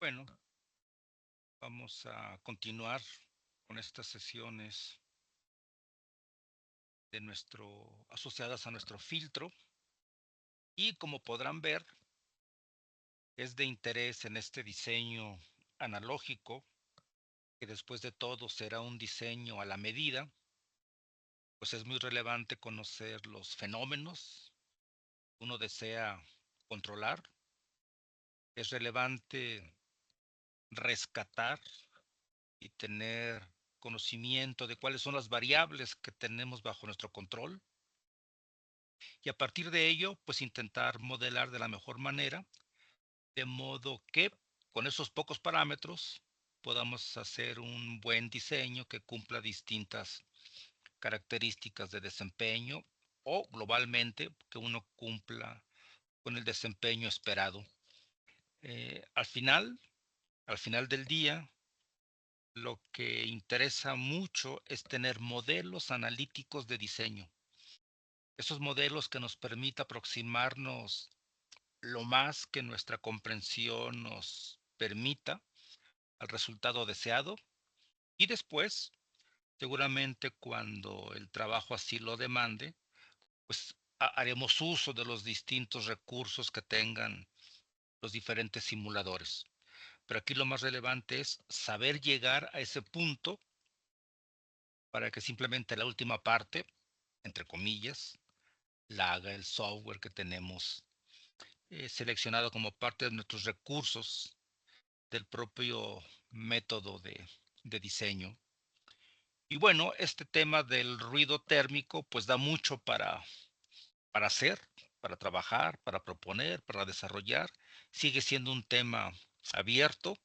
Bueno, vamos a continuar con estas sesiones asociadas a nuestro filtro. Y como podrán ver, es de interés en este diseño analógico, que después de todo será un diseño a la medida, pues es muy relevante conocer los fenómenos que uno desea controlar. Es relevante rescatar y tener conocimiento de cuáles son las variables que tenemos bajo nuestro control. Y a partir de ello, pues intentar modelar de la mejor manera, de modo que con esos pocos parámetros podamos hacer un buen diseño que cumpla distintas características de desempeño o globalmente que uno cumpla con el desempeño esperado. Al final del día, lo que interesa mucho es tener modelos analíticos de diseño. Esos modelos que nos permita aproximarnos lo más que nuestra comprensión nos permita al resultado deseado, y después, seguramente cuando el trabajo así lo demande, pues haremos uso de los distintos recursos que tengan los diferentes simuladores. Pero aquí lo más relevante es saber llegar a ese punto para que simplemente la última parte, entre comillas, la haga el software que tenemos seleccionado como parte de nuestros recursos del propio método de diseño. Y bueno, este tema del ruido térmico pues da mucho para hacer, para trabajar, para proponer, para desarrollar. Sigue siendo un tema abierto,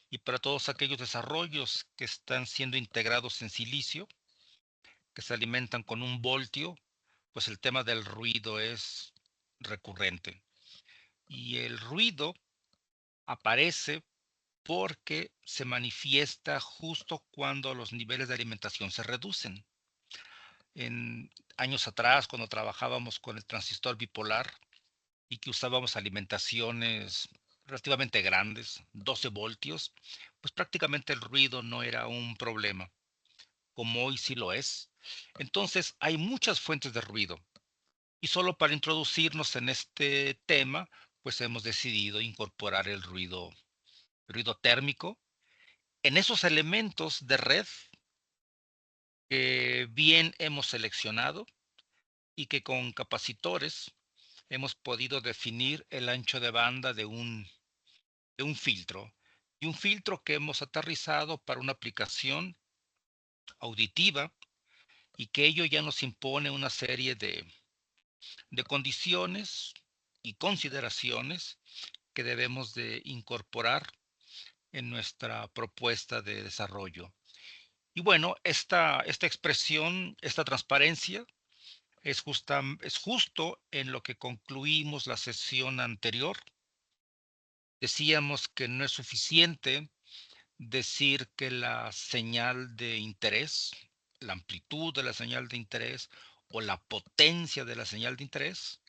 y para todos aquellos desarrollos que están siendo integrados en silicio, que se alimentan con un voltio, pues el tema del ruido es recurrente. Y el ruido aparece porque se manifiesta justo cuando los niveles de alimentación se reducen. En años atrás, cuando trabajábamos con el transistor bipolar y que usábamos alimentaciones relativamente grandes, 12 voltios, pues prácticamente el ruido no era un problema, como hoy sí lo es. Entonces hay muchas fuentes de ruido, y solo para introducirnos en este tema, pues hemos decidido incorporar el ruido térmico en esos elementos de red que bien hemos seleccionado y que con capacitores hemos podido definir el ancho de banda de un filtro, y un filtro que hemos aterrizado para una aplicación auditiva, y que ello ya nos impone una serie de condiciones y consideraciones que debemos de incorporar en nuestra propuesta de desarrollo. Y bueno, esta expresión, esta transparencia, es justo en lo que concluimos la sesión anterior. Decíamos que no es suficiente decir que la señal de interés, la amplitud de la señal de interés o la potencia de la señal de interés,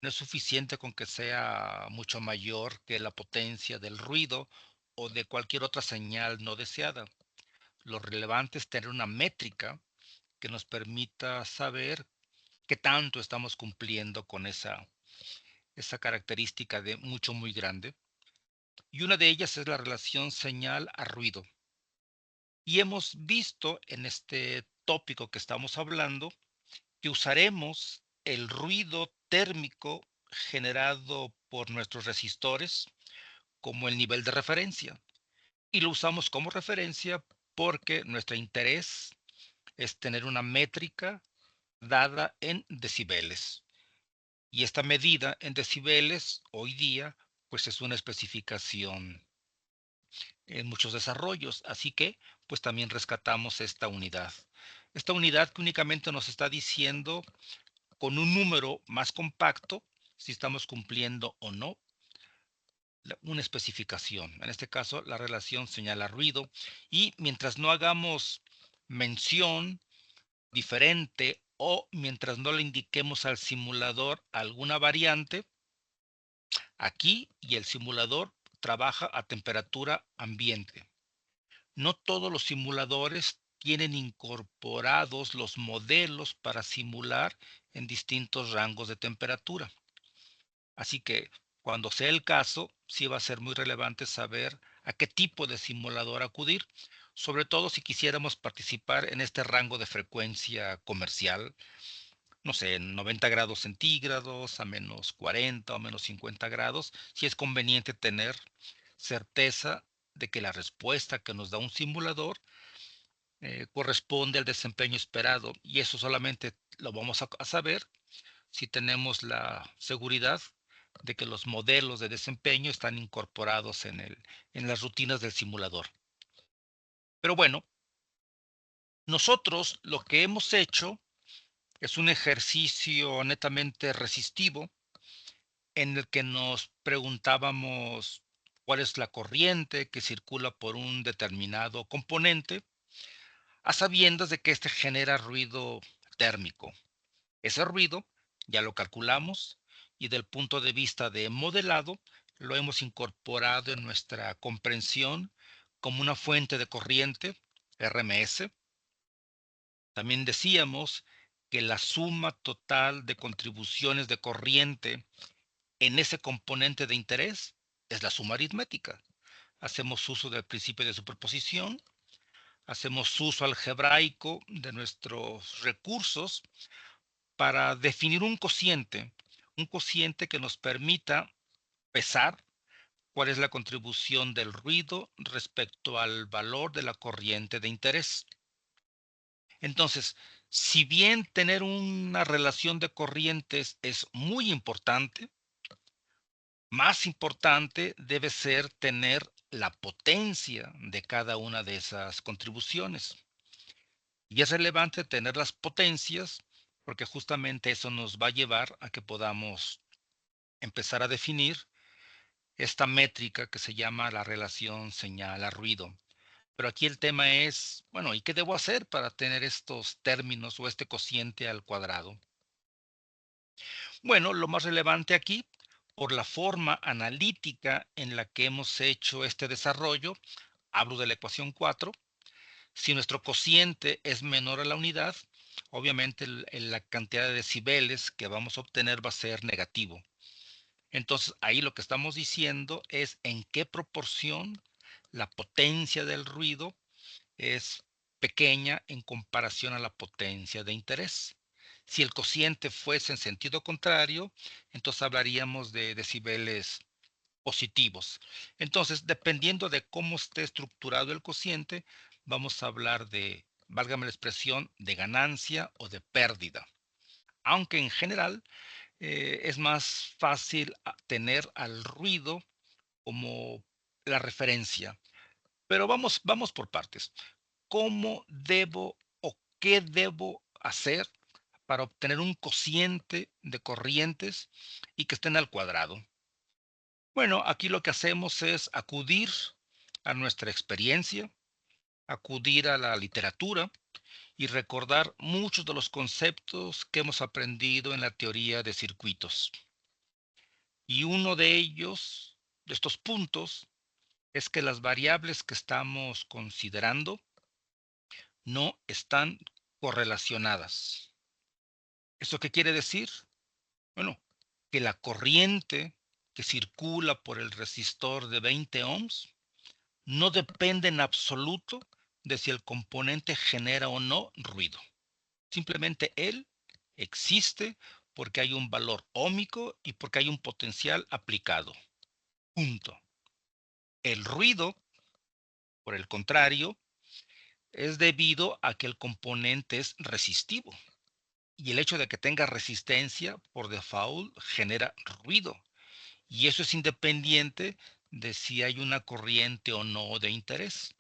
no es suficiente con que sea mucho mayor que la potencia del ruido o de cualquier otra señal no deseada. Lo relevante es tener una métrica que nos permita saber qué tanto estamos cumpliendo con esa característica de mucho, muy grande. Y una de ellas es la relación señal a ruido. Y hemos visto en este tópico que estamos hablando que usaremos el ruido térmico generado por nuestros resistores como el nivel de referencia. Y lo usamos como referencia porque nuestro interés es tener una métrica dada en decibeles. Y esta medida en decibeles hoy día pues es una especificación en muchos desarrollos, así que pues también rescatamos esta unidad. Esta unidad que únicamente nos está diciendo con un número más compacto si estamos cumpliendo o no una especificación. En este caso, la relación señala ruido, y mientras no hagamos mención diferente o mientras no le indiquemos al simulador alguna variante, aquí y el simulador trabaja a temperatura ambiente. No todos los simuladores tienen incorporados los modelos para simular en distintos rangos de temperatura. Así que cuando sea el caso, sí va a ser muy relevante saber a qué tipo de simulador acudir, sobre todo si quisiéramos participar en este rango de frecuencia comercial, no sé, en 90 grados centígrados, a menos 40 o menos 50 grados, si es conveniente tener certeza de que la respuesta que nos da un simulador corresponde al desempeño esperado, y eso solamente lo vamos a saber si tenemos la seguridad de que los modelos de desempeño están incorporados en las rutinas del simulador. Pero bueno, nosotros lo que hemos hecho es un ejercicio netamente resistivo en el que nos preguntábamos cuál es la corriente que circula por un determinado componente, a sabiendas de que éste genera ruido térmico. Ese ruido ya lo calculamos y del punto de vista de modelado lo hemos incorporado en nuestra comprensión como una fuente de corriente, RMS. También decíamos que la suma total de contribuciones de corriente en ese componente de interés es la suma aritmética. Hacemos uso del principio de superposición, hacemos uso algebraico de nuestros recursos para definir un cociente que nos permita pesar cuál es la contribución del ruido respecto al valor de la corriente de interés. Entonces, si bien tener una relación de corrientes es muy importante, más importante debe ser tener la potencia de cada una de esas contribuciones. Y es relevante tener las potencias porque justamente eso nos va a llevar a que podamos empezar a definir esta métrica que se llama la relación señal a ruido. Pero aquí el tema es, bueno, ¿y qué debo hacer para tener estos términos o este cociente al cuadrado? Bueno, lo más relevante aquí, por la forma analítica en la que hemos hecho este desarrollo, hablo de la ecuación 4. Si nuestro cociente es menor a la unidad, obviamente la cantidad de decibeles que vamos a obtener va a ser negativo. Entonces, ahí lo que estamos diciendo es en qué proporción la potencia del ruido es pequeña en comparación a la potencia de interés. Si el cociente fuese en sentido contrario, entonces hablaríamos de decibeles positivos. Entonces, dependiendo de cómo esté estructurado el cociente, vamos a hablar de, válgame la expresión, de ganancia o de pérdida. Aunque en general es más fácil tener al ruido como la referencia. Pero vamos por partes. ¿Cómo debo o qué debo hacer para obtener un cociente de corrientes y que estén al cuadrado? Bueno, aquí lo que hacemos es acudir a nuestra experiencia, acudir a la literatura y recordar muchos de los conceptos que hemos aprendido en la teoría de circuitos. Y uno de ellos, de estos puntos, es que las variables que estamos considerando no están correlacionadas. ¿Eso qué quiere decir? Bueno, que la corriente que circula por el resistor de 20 ohms no depende en absoluto de si el componente genera o no ruido. Simplemente él existe porque hay un valor óhmico y porque hay un potencial aplicado. Punto. El ruido, por el contrario, es debido a que el componente es resistivo. Y el hecho de que tenga resistencia por default genera ruido. Y eso es independiente de si hay una corriente o no de interés.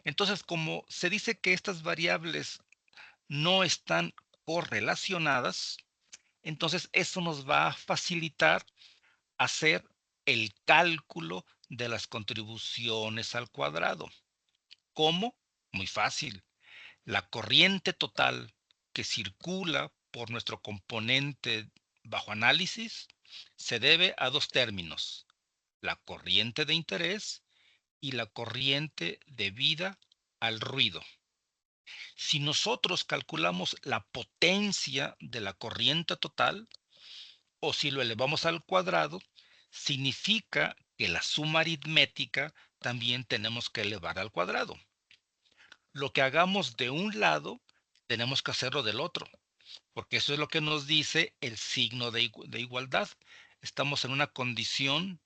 Entonces, como se dice que estas variables no están correlacionadas, entonces eso nos va a facilitar hacer el cálculo de las contribuciones al cuadrado. ¿Cómo? Muy fácil. La corriente total que circula por nuestro componente bajo análisis se debe a dos términos. la corriente de interés y la corriente debida al ruido. Si nosotros calculamos la potencia de la corriente total, o si lo elevamos al cuadrado, significa que la suma aritmética también tenemos que elevar al cuadrado. Lo que hagamos de un lado, tenemos que hacerlo del otro, porque eso es lo que nos dice el signo de igualdad. Estamos en una condición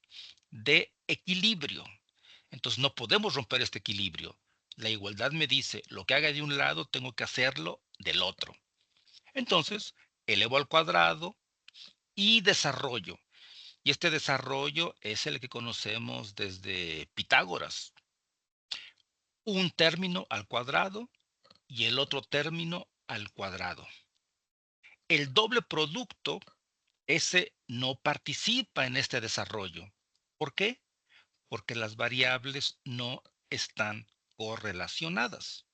de equilibrio. Entonces no podemos romper este equilibrio. La igualdad me dice, lo que haga de un lado, tengo que hacerlo del otro. Entonces, elevo al cuadrado y desarrollo. Y este desarrollo es el que conocemos desde Pitágoras. Un término al cuadrado y el otro término al cuadrado. El doble producto, ese no participa en este desarrollo. ¿Por qué? Porque las variables no están correlacionadas.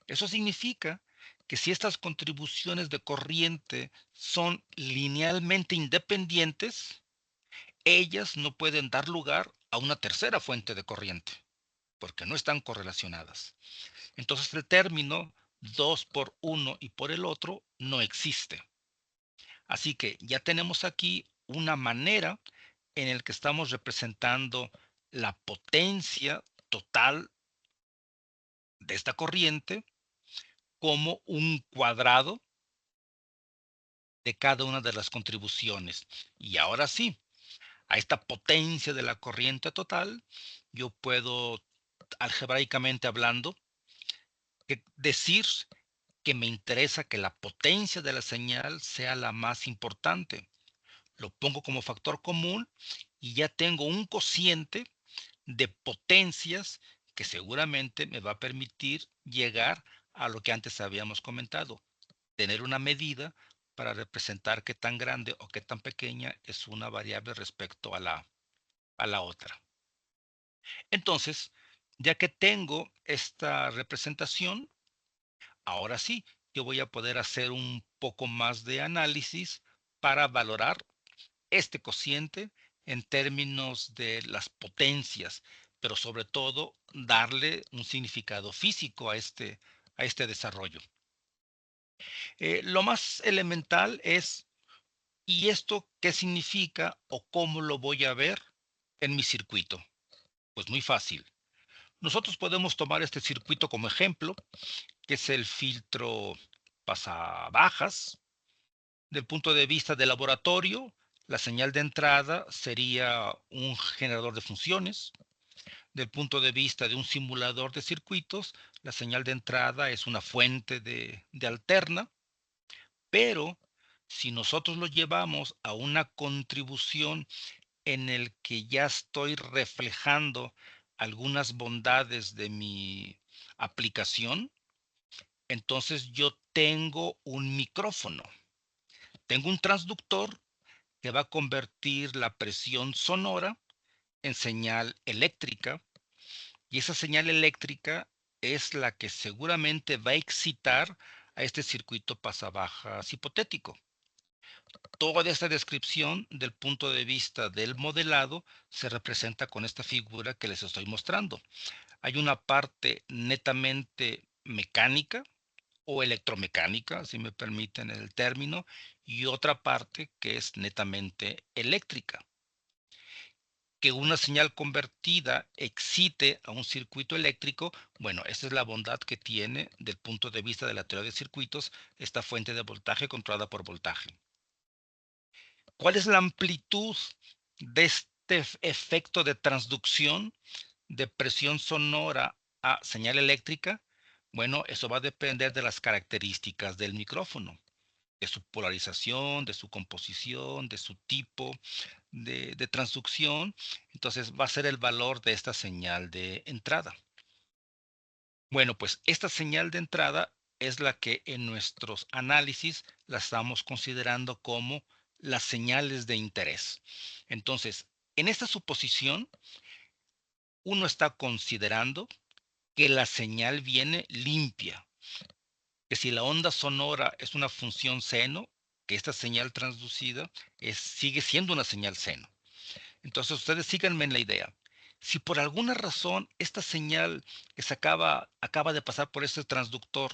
Eso significa que si estas contribuciones de corriente son linealmente independientes, ellas no pueden dar lugar a una tercera fuente de corriente, porque no están correlacionadas. Entonces el término 2 por uno y por el otro no existe. Así que ya tenemos aquí una manera en la que estamos representando la potencia total de esta corriente como un cuadrado de cada una de las contribuciones. Y ahora sí, a esta potencia de la corriente total, yo puedo, algebraicamente hablando, decir que me interesa que la potencia de la señal sea la más importante. Lo pongo como factor común y ya tengo un cociente de potencias que seguramente me va a permitir llegar a lo que antes habíamos comentado, tener una medida para representar qué tan grande o qué tan pequeña es una variable respecto a la otra. Entonces, ya que tengo esta representación, ahora sí, yo voy a poder hacer un poco más de análisis para valorar este cociente en términos de las potencias, pero sobre todo darle un significado físico a este desarrollo. Lo más elemental es, ¿y esto qué significa o cómo lo voy a ver en mi circuito? Pues muy fácil. Nosotros podemos tomar este circuito como ejemplo, que es el filtro pasabajas. Del punto de vista de laboratorio, la señal de entrada sería un generador de funciones. Del punto de vista de un simulador de circuitos, la señal de entrada es una fuente de alterna, pero si nosotros lo llevamos a una contribución en el que ya estoy reflejando algunas bondades de mi aplicación, entonces yo tengo un micrófono, tengo un transductor que va a convertir la presión sonora en señal eléctrica, y esa señal eléctrica es la que seguramente va a excitar a este circuito pasabajas hipotético. Toda esta descripción del punto de vista del modelado se representa con esta figura que les estoy mostrando. Hay una parte netamente mecánica o electromecánica, si me permiten el término, y otra parte que es netamente eléctrica. Que una señal convertida excite a un circuito eléctrico, bueno, esa es la bondad que tiene del punto de vista de la teoría de circuitos esta fuente de voltaje controlada por voltaje. ¿Cuál es la amplitud de este efecto de transducción de presión sonora a señal eléctrica? Bueno, eso va a depender de las características del micrófono, de su polarización, de su composición, de su tipo de transducción. Entonces va a ser el valor de esta señal de entrada. Bueno, pues esta señal de entrada es la que en nuestros análisis la estamos considerando como las señales de interés. Entonces, en esta suposición, uno está considerando que la señal viene limpia, que si la onda sonora es una función seno, que esta señal transducida sigue siendo una señal seno. Entonces ustedes síganme en la idea. Si por alguna razón esta señal que acaba de pasar por este transductor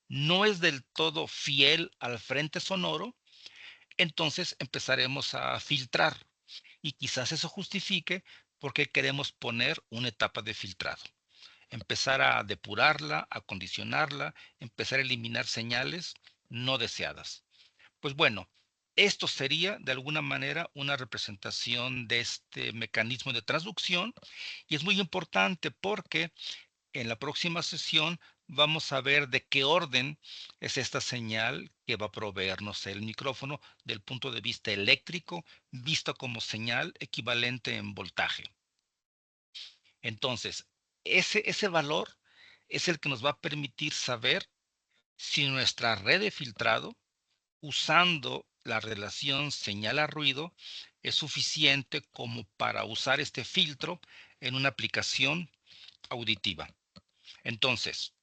no es del todo fiel al frente sonoro, entonces empezaremos a filtrar y quizás eso justifique por qué queremos poner una etapa de filtrado. Empezar a depurarla, a condicionarla, empezar a eliminar señales no deseadas. Pues bueno, esto sería de alguna manera una representación de este mecanismo de transducción y es muy importante porque en la próxima sesión vamos a ver de qué orden es esta señal que va a proveernos el micrófono del punto de vista eléctrico, visto como señal equivalente en voltaje. Entonces, ese valor es el que nos va a permitir saber si nuestra red de filtrado, usando la relación señal a ruido, es suficiente como para usar este filtro en una aplicación auditiva. Entonces,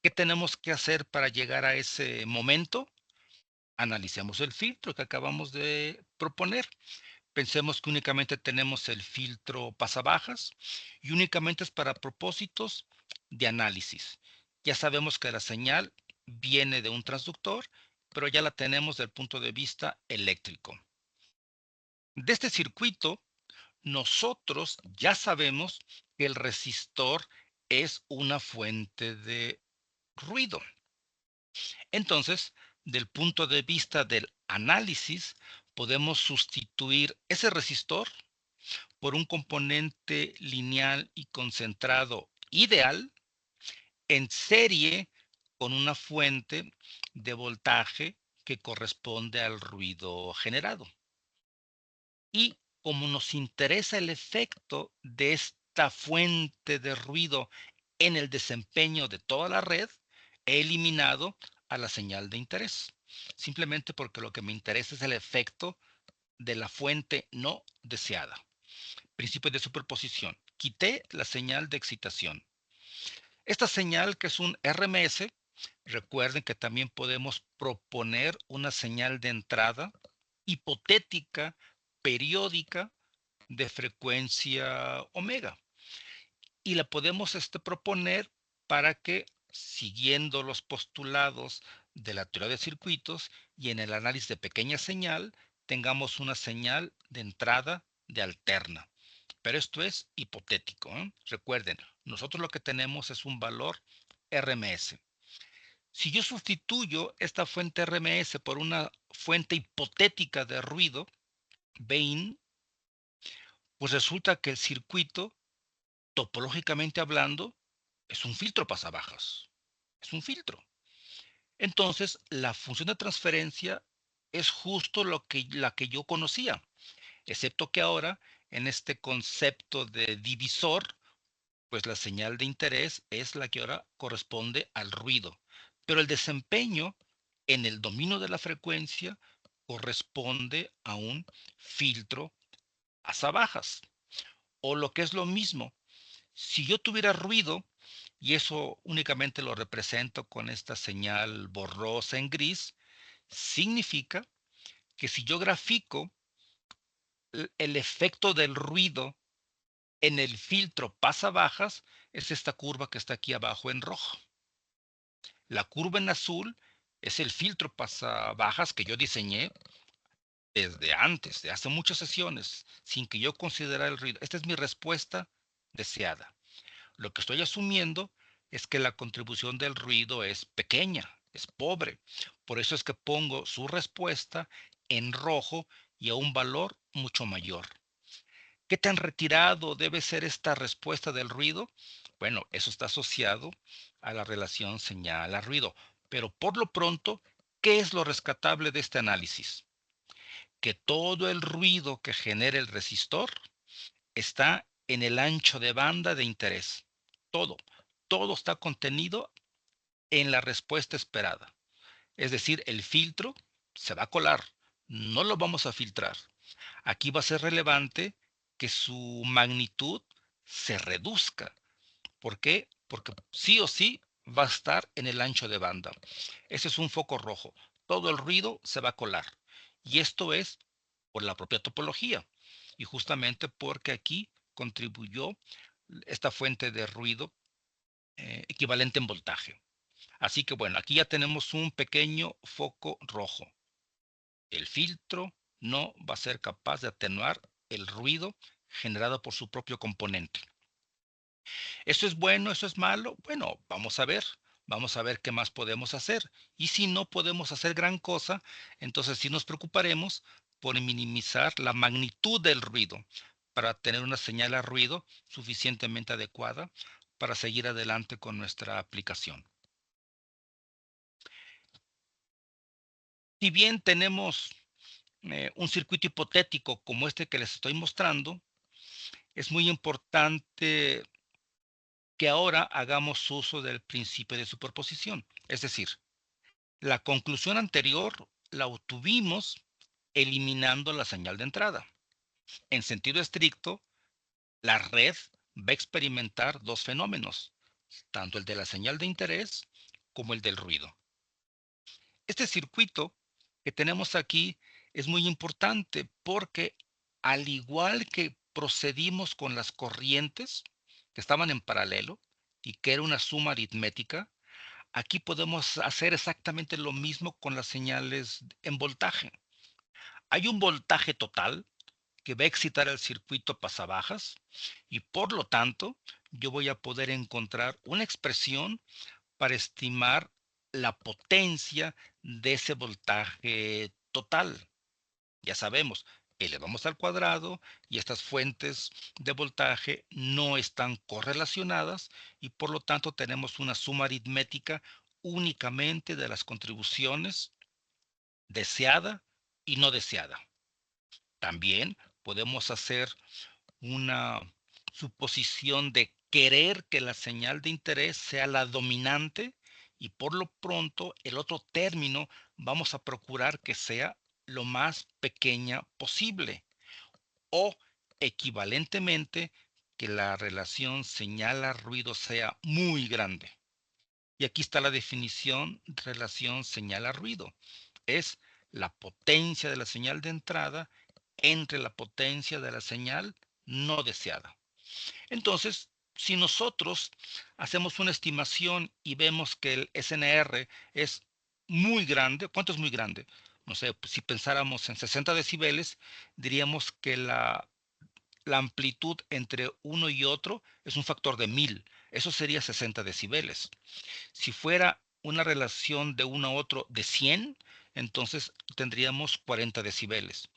¿qué tenemos que hacer para llegar a ese momento? Analicemos el filtro que acabamos de proponer. Pensemos que únicamente tenemos el filtro pasabajas y únicamente es para propósitos de análisis. Ya sabemos que la señal viene de un transductor, pero ya la tenemos del punto de vista eléctrico. De este circuito, nosotros ya sabemos que el resistor es una fuente de ruido. Entonces, del punto de vista del análisis, podemos sustituir ese resistor por un componente lineal y concentrado ideal en serie con una fuente de voltaje que corresponde al ruido generado. Y como nos interesa el efecto de esta fuente de ruido en el desempeño de toda la red, he eliminado a la señal de interés, simplemente porque lo que me interesa es el efecto de la fuente no deseada. Principio de superposición. Quité la señal de excitación. Esta señal, que es un RMS, recuerden que también podemos proponer una señal de entrada hipotética, periódica, de frecuencia omega. Y la podemos proponer para que, siguiendo los postulados de la teoría de circuitos y en el análisis de pequeña señal, tengamos una señal de entrada de alterna. Pero esto es hipotético, ¿eh? Recuerden, nosotros lo que tenemos es un valor RMS. Si yo sustituyo esta fuente RMS por una fuente hipotética de ruido, Bain, pues resulta que el circuito, topológicamente hablando, es un filtro pasabajas. Es un filtro. Entonces, la función de transferencia es justo la que yo conocía, excepto que ahora, en este concepto de divisor, pues la señal de interés es la que ahora corresponde al ruido. Pero el desempeño en el dominio de la frecuencia corresponde a un filtro pasabajas. O lo que es lo mismo, si yo tuviera ruido, y eso únicamente lo represento con esta señal borrosa en gris, significa que si yo grafico el efecto del ruido en el filtro pasabajas, es esta curva que está aquí abajo en rojo. La curva en azul es el filtro pasabajas que yo diseñé desde antes, de hace muchas sesiones, sin que yo considerara el ruido. Esta es mi respuesta deseada. Lo que estoy asumiendo es que la contribución del ruido es pequeña, es pobre. Por eso es que pongo su respuesta en rojo y a un valor mucho mayor. ¿Qué tan retirado debe ser esta respuesta del ruido? Bueno, eso está asociado a la relación señal a ruido. Pero por lo pronto, ¿qué es lo rescatable de este análisis? Que todo el ruido que genera el resistor está en el ancho de banda de interés. Todo, todo está contenido en la respuesta esperada. Es decir, el filtro se va a colar, no lo vamos a filtrar. Aquí va a ser relevante que su magnitud se reduzca. ¿Por qué? Porque sí o sí va a estar en el ancho de banda. Ese es un foco rojo. Todo el ruido se va a colar. Y esto es por la propia topología. y justamente porque aquí contribuyó esta fuente de ruido equivalente en voltaje. Así que bueno, aquí ya tenemos un pequeño foco rojo. El filtro no va a ser capaz de atenuar el ruido generado por su propio componente. ¿Eso es bueno? ¿Eso es malo? Bueno, vamos a ver. Vamos a ver qué más podemos hacer. Y si no podemos hacer gran cosa, entonces sí nos preocuparemos por minimizar la magnitud del ruido para tener una señal a ruido suficientemente adecuada para seguir adelante con nuestra aplicación. Si bien tenemos un circuito hipotético como este que les estoy mostrando, es muy importante que ahora hagamos uso del principio de superposición. Es decir, la conclusión anterior la obtuvimos eliminando la señal de entrada. En sentido estricto, la red va a experimentar dos fenómenos, tanto el de la señal de interés como el del ruido. Este circuito que tenemos aquí es muy importante porque al igual que procedimos con las corrientes que estaban en paralelo y que era una suma aritmética, aquí podemos hacer exactamente lo mismo con las señales en voltaje. Hay un voltaje total que va a excitar el circuito pasabajas y por lo tanto yo voy a poder encontrar una expresión para estimar la potencia de ese voltaje total. Ya sabemos, elevamos al cuadrado y estas fuentes de voltaje no están correlacionadas y por lo tanto tenemos una suma aritmética únicamente de las contribuciones deseada y no deseada. También podemos hacer una suposición de querer que la señal de interés sea la dominante y por lo pronto el otro término vamos a procurar que sea lo más pequeña posible o equivalentemente que la relación señal-ruido sea muy grande. Y aquí está la definición relación señal-ruido. Es la potencia de la señal de entrada entre la potencia de la señal no deseada. Entonces, si nosotros hacemos una estimación y vemos que el SNR es muy grande, ¿cuánto es muy grande? No sé, pues si pensáramos en 60 decibeles, diríamos que la amplitud entre uno y otro es un factor de 1000. Eso sería 60 decibeles. Si fuera una relación de uno a otro de 100, entonces tendríamos 40 decibeles.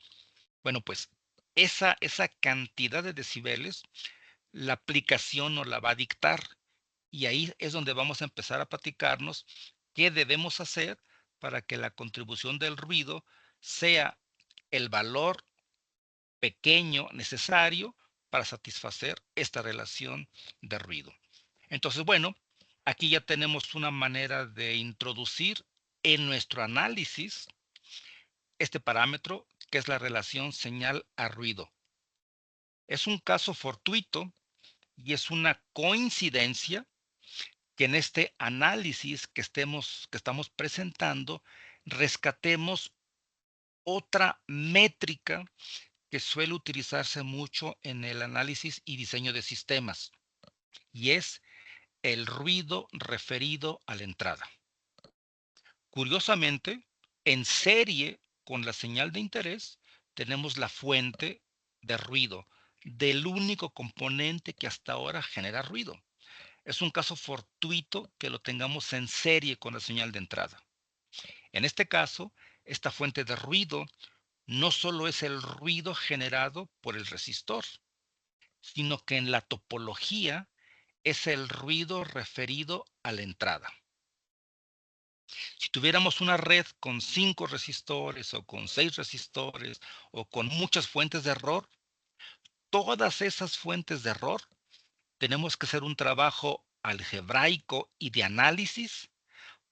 Bueno, pues esa cantidad de decibeles, la aplicación nos la va a dictar y ahí es donde vamos a empezar a platicarnos qué debemos hacer para que la contribución del ruido sea el valor pequeño necesario para satisfacer esta relación de ruido. Entonces, bueno, aquí ya tenemos una manera de introducir en nuestro análisis este parámetro que es la relación señal a ruido. Es un caso fortuito y es una coincidencia que en este análisis que estamos presentando rescatemos otra métrica que suele utilizarse mucho en el análisis y diseño de sistemas, y es el ruido referido a la entrada. Curiosamente, en serie con la señal de interés, tenemos la fuente de ruido del único componente que hasta ahora genera ruido. Es un caso fortuito que lo tengamos en serie con la señal de entrada. En este caso, esta fuente de ruido no solo es el ruido generado por el resistor, sino que en la topología es el ruido referido a la entrada. Si tuviéramos una red con 5 resistores o con 6 resistores o con muchas fuentes de error, todas esas fuentes de error tenemos que hacer un trabajo algebraico y de análisis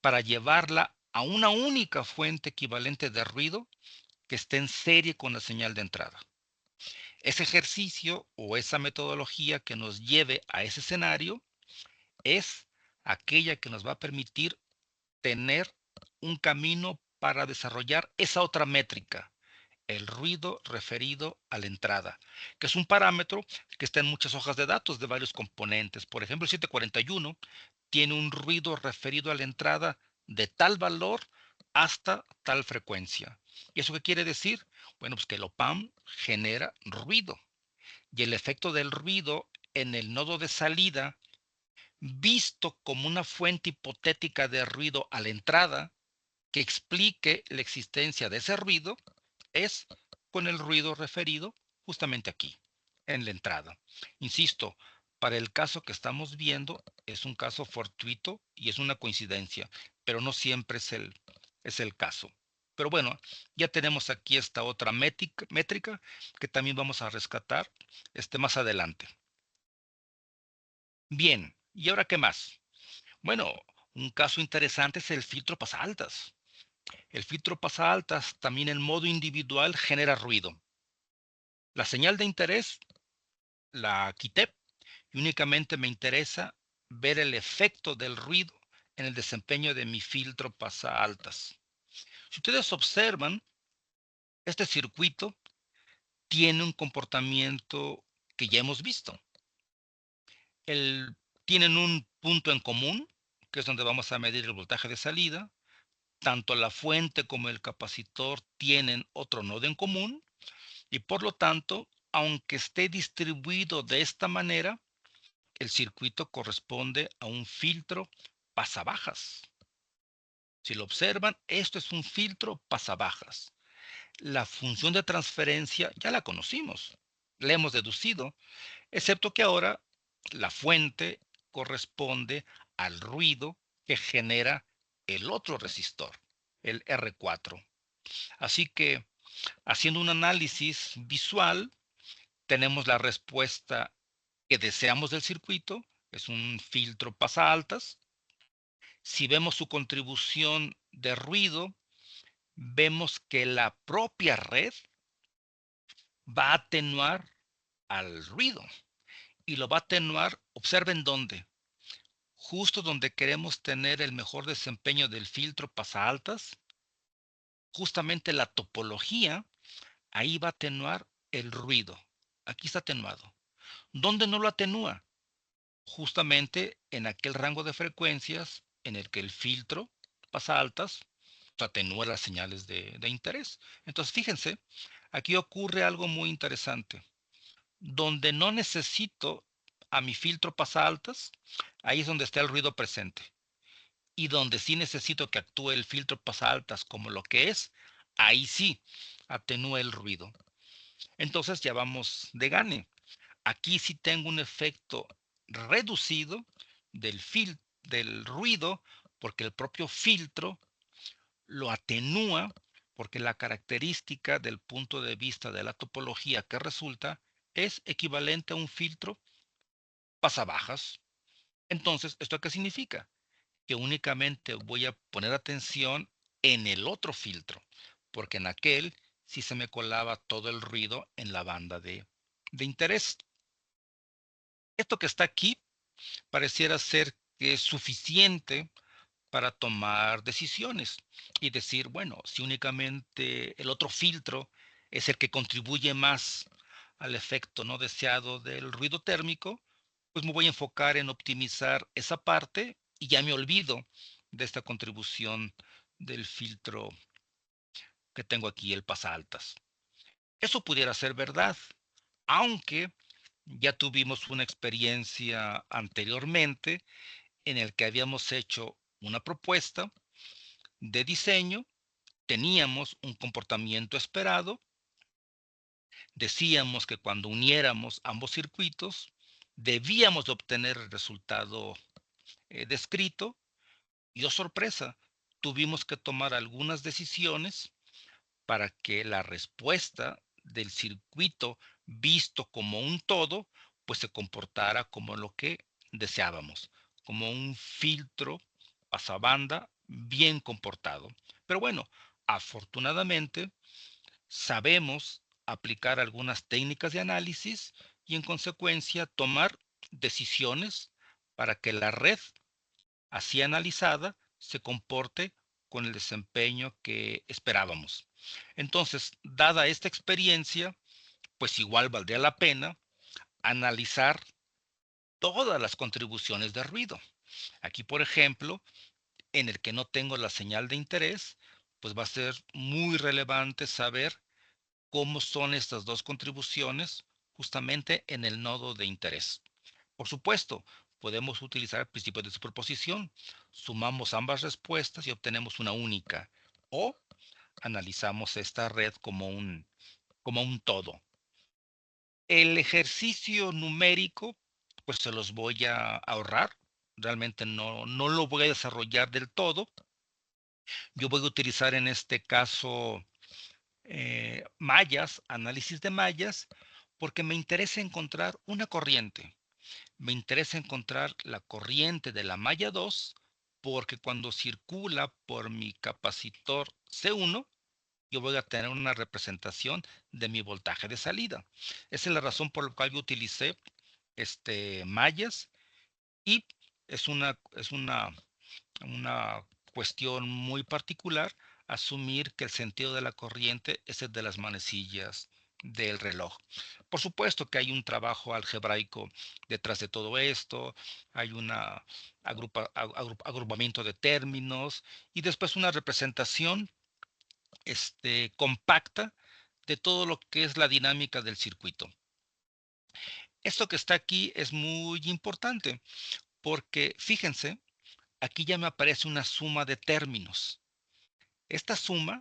para llevarla a una única fuente equivalente de ruido que esté en serie con la señal de entrada. Ese ejercicio o esa metodología que nos lleve a ese escenario es aquella que nos va a permitir tener un camino para desarrollar esa otra métrica, el ruido referido a la entrada, que es un parámetro que está en muchas hojas de datos de varios componentes. Por ejemplo, el 741 tiene un ruido referido a la entrada de tal valor hasta tal frecuencia. ¿Y eso qué quiere decir? Bueno, pues que el OPAMP genera ruido y el efecto del ruido en el nodo de salida, visto como una fuente hipotética de ruido a la entrada, que explique la existencia de ese ruido, es con el ruido referido justamente aquí, en la entrada. Insisto, para el caso que estamos viendo, es un caso fortuito y es una coincidencia, pero no siempre es el caso. Pero bueno, ya tenemos aquí esta otra métrica que también vamos a rescatar más adelante. Bien, ¿y ahora qué más? Bueno, un caso interesante es el filtro pasaltas. El filtro pasaltas también en modo individual genera ruido. La señal de interés la quité y únicamente me interesa ver el efecto del ruido en el desempeño de mi filtro pasaltas. Si ustedes observan, este circuito tiene un comportamiento que ya hemos visto. Tienen un punto en común, que es donde vamos a medir el voltaje de salida. Tanto la fuente como el capacitor tienen otro nodo en común y por lo tanto, aunque esté distribuido de esta manera, el circuito corresponde a un filtro pasabajas. Si lo observan, esto es un filtro pasabajas. La función de transferencia ya la conocimos, la hemos deducido, excepto que ahora la fuente corresponde al ruido que genera el otro resistor, el R4. Así que, haciendo un análisis visual, tenemos la respuesta que deseamos del circuito, es un filtro pasaaltas. Si vemos su contribución de ruido, vemos que la propia red va a atenuar al ruido y lo va a atenuar, observen dónde, justo donde queremos tener el mejor desempeño del filtro pasaaltas, justamente la topología, ahí va a atenuar el ruido. Aquí está atenuado. ¿Dónde no lo atenúa? Justamente en aquel rango de frecuencias en el que el filtro pasaaltas atenúa las señales de interés. Entonces, fíjense, aquí ocurre algo muy interesante. Donde no necesito a mi filtro pasaaltas, ahí es donde está el ruido presente. Y donde sí necesito que actúe el filtro pasaaltas como lo que es, ahí sí atenúa el ruido. Entonces ya vamos de gane. Aquí sí tengo un efecto reducido del ruido porque el propio filtro lo atenúa porque la característica del punto de vista de la topología que resulta es equivalente a un filtro pasabajas. Entonces, ¿esto qué significa? Que únicamente voy a poner atención en el otro filtro, porque en aquel sí se me colaba todo el ruido en la banda de interés. Esto que está aquí pareciera ser que es suficiente para tomar decisiones y decir, bueno, si únicamente el otro filtro es el que contribuye más al efecto no deseado del ruido térmico, pues me voy a enfocar en optimizar esa parte y ya me olvido de esta contribución del filtro que tengo aquí, el pasaltas. Eso pudiera ser verdad, aunque ya tuvimos una experiencia anteriormente en el que habíamos hecho una propuesta de diseño, teníamos un comportamiento esperado, decíamos que cuando uniéramos ambos circuitos, debíamos de obtener el resultado descrito y, oh sorpresa, tuvimos que tomar algunas decisiones para que la respuesta del circuito visto como un todo, pues se comportara como lo que deseábamos, como un filtro pasabanda bien comportado. Pero bueno, afortunadamente sabemos aplicar algunas técnicas de análisis y en consecuencia tomar decisiones para que la red así analizada se comporte con el desempeño que esperábamos. Entonces, dada esta experiencia, pues igual valdría la pena analizar todas las contribuciones de ruido. Aquí, por ejemplo, en el que no tengo la señal de interés, pues va a ser muy relevante saber cómo son estas dos contribuciones justamente en el nodo de interés. Por supuesto, podemos utilizar el principio de superposición. Sumamos ambas respuestas y obtenemos una única. O analizamos esta red como un todo. El ejercicio numérico, pues se los voy a ahorrar. Realmente no lo voy a desarrollar del todo. Yo voy a utilizar en este caso mallas, análisis de mallas, porque me interesa encontrar una corriente. Me interesa encontrar la corriente de la malla 2, porque cuando circula por mi capacitor C1, yo voy a tener una representación de mi voltaje de salida. Esa es la razón por la cual yo utilicé mallas, y es una cuestión muy particular asumir que el sentido de la corriente es el de las manecillas del reloj. Por supuesto que hay un trabajo algebraico detrás de todo esto, hay un agrupamiento de términos y después una representación compacta de todo lo que es la dinámica del circuito. Esto que está aquí es muy importante porque, fíjense, aquí ya me aparece una suma de términos. Esta suma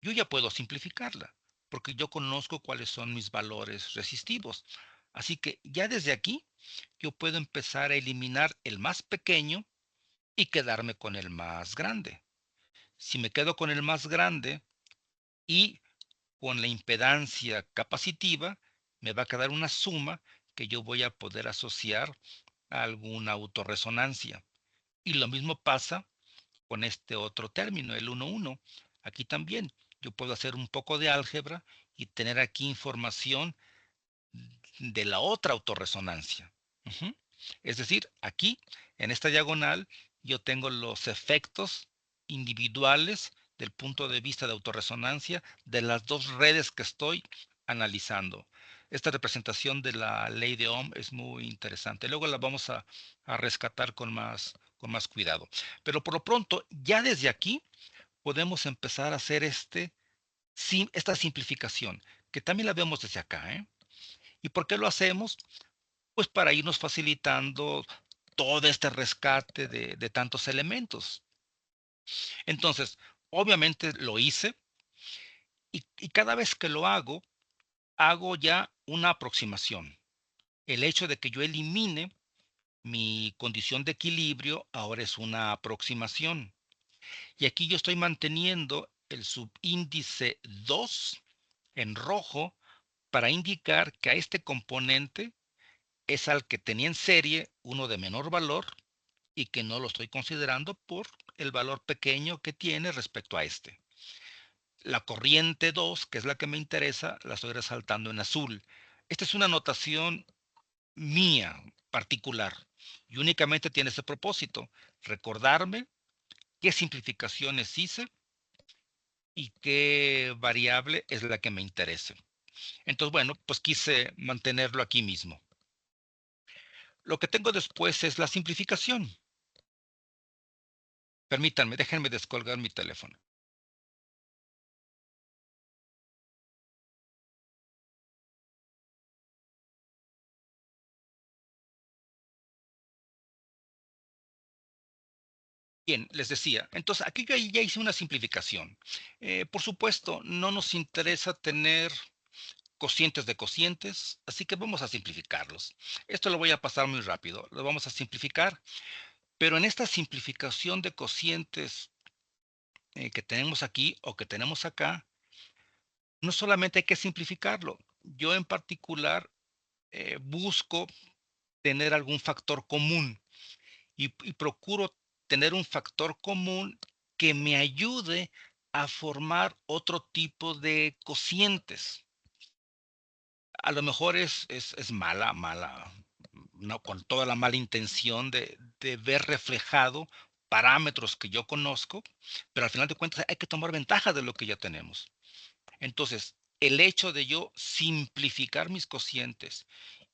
yo ya puedo simplificarla porque yo conozco cuáles son mis valores resistivos. Así que ya desde aquí yo puedo empezar a eliminar el más pequeño y quedarme con el más grande. Si me quedo con el más grande y con la impedancia capacitiva, me va a quedar una suma que yo voy a poder asociar a alguna autorresonancia. Y lo mismo pasa con este otro término, el 1,1. Aquí también yo puedo hacer un poco de álgebra y tener aquí información de la otra autorresonancia. Ujú. Es decir, aquí en esta diagonal yo tengo los efectos individuales del punto de vista de autorresonancia de las dos redes que estoy analizando. Esta representación de la ley de Ohm es muy interesante. Luego la vamos a rescatar con más cuidado. Pero por lo pronto, ya desde aquí podemos empezar a hacer esta simplificación, que también la vemos desde acá, ¿eh? ¿Y por qué lo hacemos? Pues para irnos facilitando todo este rescate de tantos elementos. Entonces, obviamente lo hice y cada vez que lo hago ya una aproximación. El hecho de que yo elimine mi condición de equilibrio ahora es una aproximación. Y aquí yo estoy manteniendo el subíndice 2 en rojo para indicar que a este componente es al que tenía en serie uno de menor valor y que no lo estoy considerando por el valor pequeño que tiene respecto a este. La corriente 2, que es la que me interesa, la estoy resaltando en azul. Esta es una notación mía, particular, y únicamente tiene ese propósito, recordarme qué simplificaciones hice y qué variable es la que me interese. Entonces, bueno, pues quise mantenerlo aquí mismo. Lo que tengo después es la simplificación. Permítanme, déjenme descolgar mi teléfono. Bien, les decía, entonces aquí yo ya hice una simplificación. Por supuesto, no nos interesa tener cocientes de cocientes, así que vamos a simplificarlos. Esto lo voy a pasar muy rápido, lo vamos a simplificar, pero en esta simplificación de cocientes que tenemos aquí o que tenemos acá, no solamente hay que simplificarlo. Yo en particular busco tener algún factor común y procuro tener un factor común que me ayude a formar otro tipo de cocientes. A lo mejor es mala, no, con toda la mala intención de ver reflejado parámetros que yo conozco, pero al final de cuentas hay que tomar ventaja de lo que ya tenemos. Entonces, el hecho de yo simplificar mis cocientes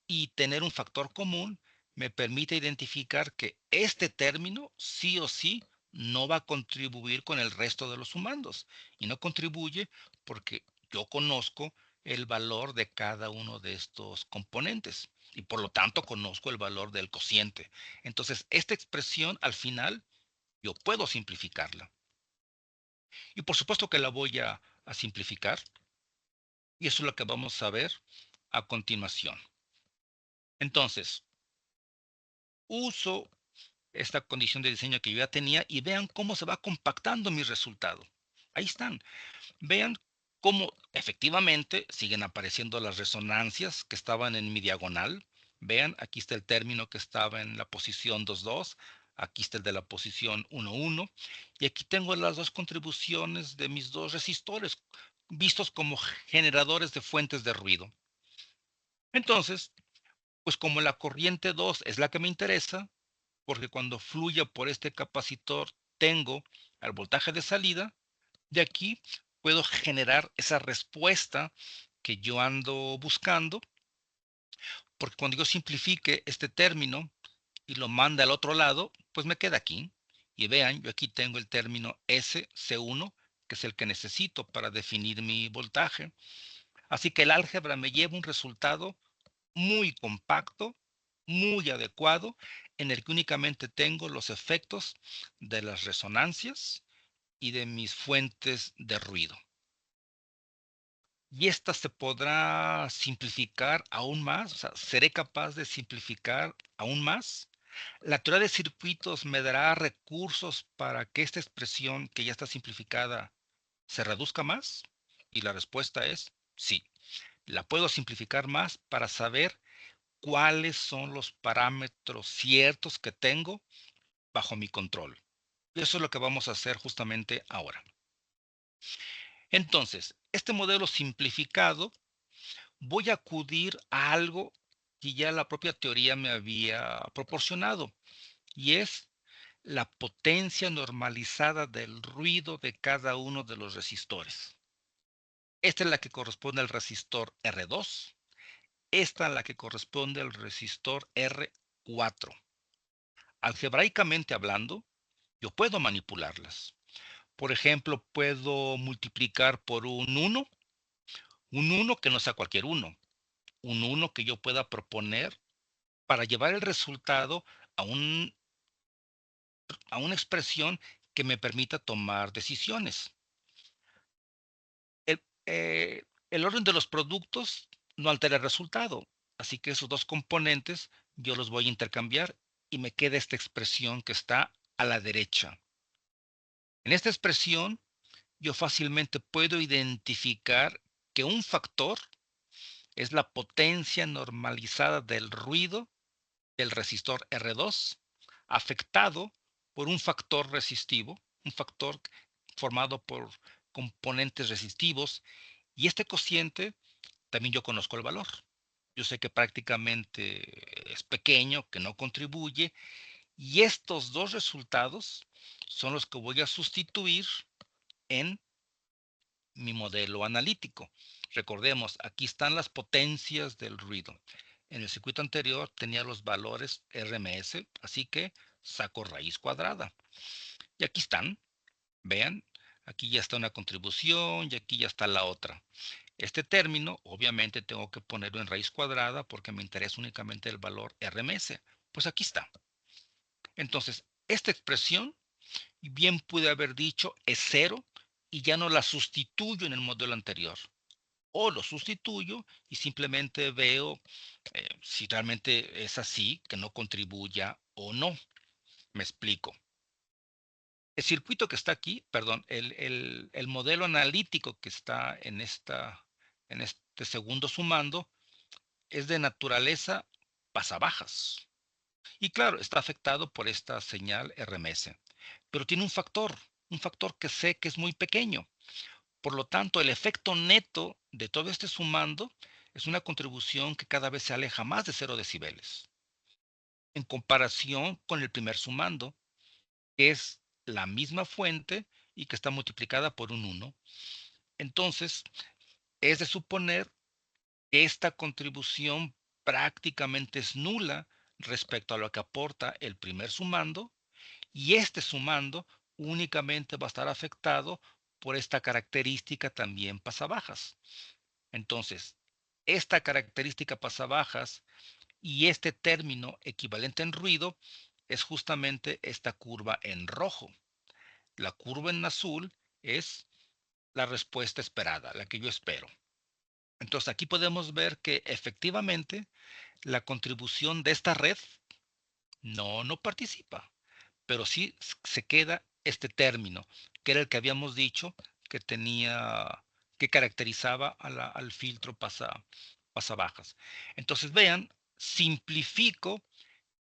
y tener un factor común me permite identificar que este término sí o sí no va a contribuir con el resto de los sumandos. Y no contribuye porque yo conozco el valor de cada uno de estos componentes y por lo tanto conozco el valor del cociente. Entonces, esta expresión al final yo puedo simplificarla. Y por supuesto que la voy a simplificar, y eso es lo que vamos a ver a continuación. Entonces, uso esta condición de diseño que yo ya tenía y vean cómo se va compactando mi resultado. Ahí están. Vean cómo efectivamente siguen apareciendo las resonancias que estaban en mi diagonal. Vean, aquí está el término que estaba en la posición 2,2. Aquí está el de la posición 1,1. Y aquí tengo las dos contribuciones de mis dos resistores, vistos como generadores de fuentes de ruido. Entonces, pues como la corriente 2 es la que me interesa, porque cuando fluya por este capacitor tengo el voltaje de salida, de aquí puedo generar esa respuesta que yo ando buscando, porque cuando yo simplifique este término y lo manda al otro lado, pues me queda aquí. Y vean, yo aquí tengo el término SC1, que es el que necesito para definir mi voltaje. Así que el álgebra me lleva un resultado muy compacto, muy adecuado, en el que únicamente tengo los efectos de las resonancias y de mis fuentes de ruido. Y esta se podrá simplificar aún más, o sea, seré capaz de simplificar aún más. La teoría de circuitos me dará recursos para que esta expresión que ya está simplificada se reduzca más. Y la respuesta es sí. La puedo simplificar más para saber cuáles son los parámetros ciertos que tengo bajo mi control. Y eso es lo que vamos a hacer justamente ahora. Entonces, este modelo simplificado, voy a acudir a algo que ya la propia teoría me había proporcionado, y es la potencia normalizada del ruido de cada uno de los resistores. Esta es la que corresponde al resistor R2, esta es la que corresponde al resistor R4. Algebraicamente hablando, yo puedo manipularlas. Por ejemplo, puedo multiplicar por un 1 que no sea cualquier un 1 que yo pueda proponer para llevar el resultado a, a una expresión que me permita tomar decisiones. El orden de los productos no altera el resultado, así que esos dos componentes yo los voy a intercambiar y me queda esta expresión que está a la derecha. En esta expresión yo fácilmente puedo identificar que un factor es la potencia normalizada del ruido del resistor R2 afectado por un factor resistivo, un factor formado por componentes resistivos, y este cociente también yo conozco el valor. Yo sé que prácticamente es pequeño, que no contribuye, y estos dos resultados son los que voy a sustituir en mi modelo analítico. Recordemos, aquí están las potencias del ruido. En el circuito anterior tenía los valores RMS, así que saco raíz cuadrada. Y aquí están, vean, aquí ya está una contribución y aquí ya está la otra. Este término, obviamente, tengo que ponerlo en raíz cuadrada porque me interesa únicamente el valor RMS. Pues aquí está. Entonces, esta expresión, bien pude haber dicho, es cero y ya no la sustituyo en el modelo anterior. O lo sustituyo y simplemente veo si realmente es así, que no contribuya o no. Me explico. El circuito que está aquí, perdón, el modelo analítico que está en este segundo sumando, es de naturaleza pasabajas. Y claro, está afectado por esta señal RMS. Pero tiene un factor que sé que es muy pequeño. Por lo tanto, el efecto neto de todo este sumando es una contribución que cada vez se aleja más de 0 decibeles. En comparación con el primer sumando, que es la misma fuente y que está multiplicada por un 1. Entonces, es de suponer que esta contribución prácticamente es nula respecto a lo que aporta el primer sumando, y este sumando únicamente va a estar afectado por esta característica también pasabajas. Entonces, esta característica pasabajas y este término equivalente en ruido es justamente esta curva en rojo. La curva en azul es la respuesta esperada, la que yo espero. Entonces aquí podemos ver que efectivamente la contribución de esta red no participa, pero sí se queda este término, que era el que habíamos dicho que tenía, que caracterizaba al filtro pasabajas. Entonces vean, simplifico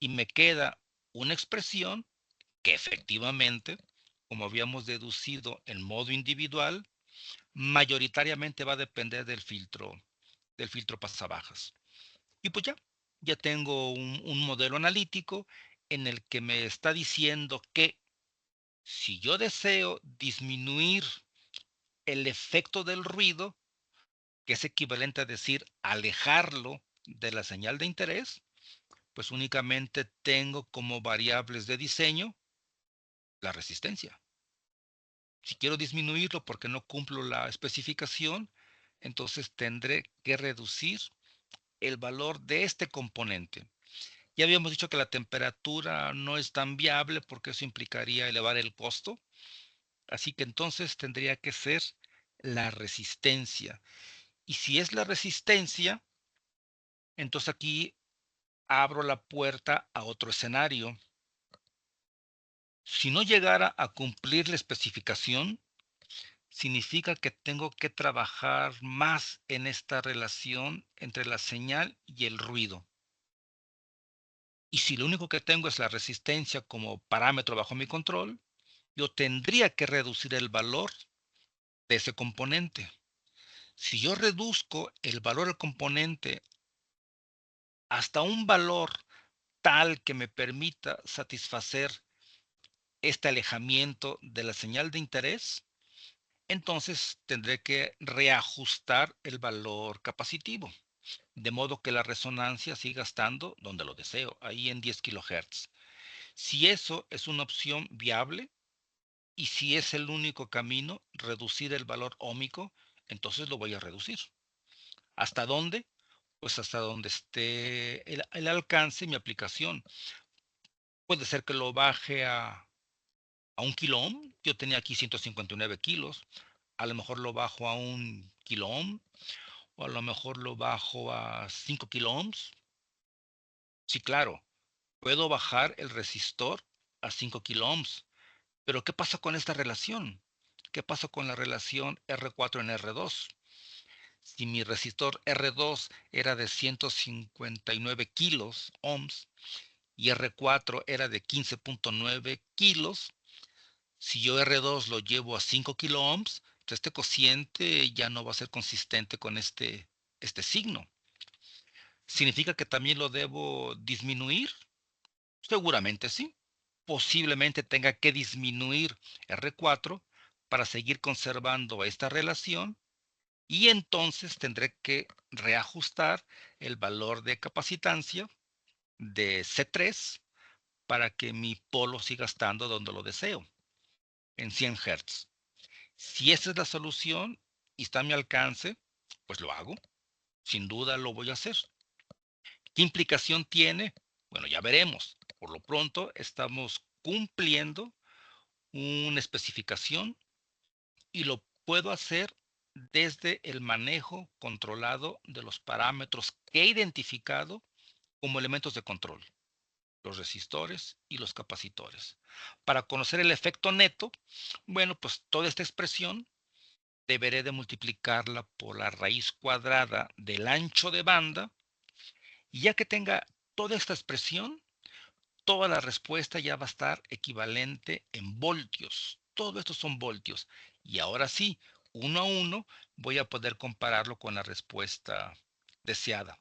y me queda una expresión que efectivamente, como habíamos deducido en modo individual, mayoritariamente va a depender del filtro pasabajas. Y pues ya tengo un modelo analítico en el que me está diciendo que si yo deseo disminuir el efecto del ruido, que es equivalente a decir alejarlo de la señal de interés, pues únicamente tengo como variables de diseño la resistencia. Si quiero disminuirlo porque no cumplo la especificación, entonces tendré que reducir el valor de este componente. Ya habíamos dicho que la temperatura no es tan viable porque eso implicaría elevar el costo, así que entonces tendría que ser la resistencia. Y si es la resistencia, entonces aquí abro la puerta a otro escenario. Si no llegara a cumplir la especificación, significa que tengo que trabajar más en esta relación entre la señal y el ruido. Y si lo único que tengo es la resistencia como parámetro bajo mi control, yo tendría que reducir el valor de ese componente. Si yo reduzco el valor del componente hasta un valor tal que me permita satisfacer este alejamiento de la señal de interés, entonces tendré que reajustar el valor capacitivo, de modo que la resonancia siga estando donde lo deseo, ahí en 10 kHz. Si eso es una opción viable y si es el único camino, reducir el valor óhmico, entonces lo voy a reducir. ¿Hasta dónde? Pues hasta donde esté el alcance de mi aplicación. Puede ser que lo baje a 1 kilo ohm. Yo tenía aquí 159 kilos. A lo mejor lo bajo a 1 kilo ohm. O a lo mejor lo bajo a 5 kilo ohms. Sí, claro. Puedo bajar el resistor a 5 kilo ohms. Pero ¿qué pasa con esta relación? ¿Qué pasa con la relación R4 en R2? Si mi resistor R2 era de 159 kilos ohms y R4 era de 15.9 kilos, si yo R2 lo llevo a 5 kilo ohms, pues este cociente ya no va a ser consistente con este signo. ¿Significa que también lo debo disminuir? Seguramente sí. Posiblemente tenga que disminuir R4 para seguir conservando esta relación y entonces tendré que reajustar el valor de capacitancia de C3 para que mi polo siga estando donde lo deseo, en 100 Hz. Si esa es la solución y está a mi alcance, pues lo hago. Sin duda lo voy a hacer. ¿Qué implicación tiene? Bueno, ya veremos. Por lo pronto estamos cumpliendo una especificación y lo puedo hacer desde el manejo controlado de los parámetros que he identificado como elementos de control, los resistores y los capacitores. Para conocer el efecto neto, bueno, pues toda esta expresión deberé de multiplicarla por la raíz cuadrada del ancho de banda y ya que tenga toda esta expresión, toda la respuesta ya va a estar equivalente en voltios. Todo esto son voltios. Y ahora sí, uno a uno, voy a poder compararlo con la respuesta deseada.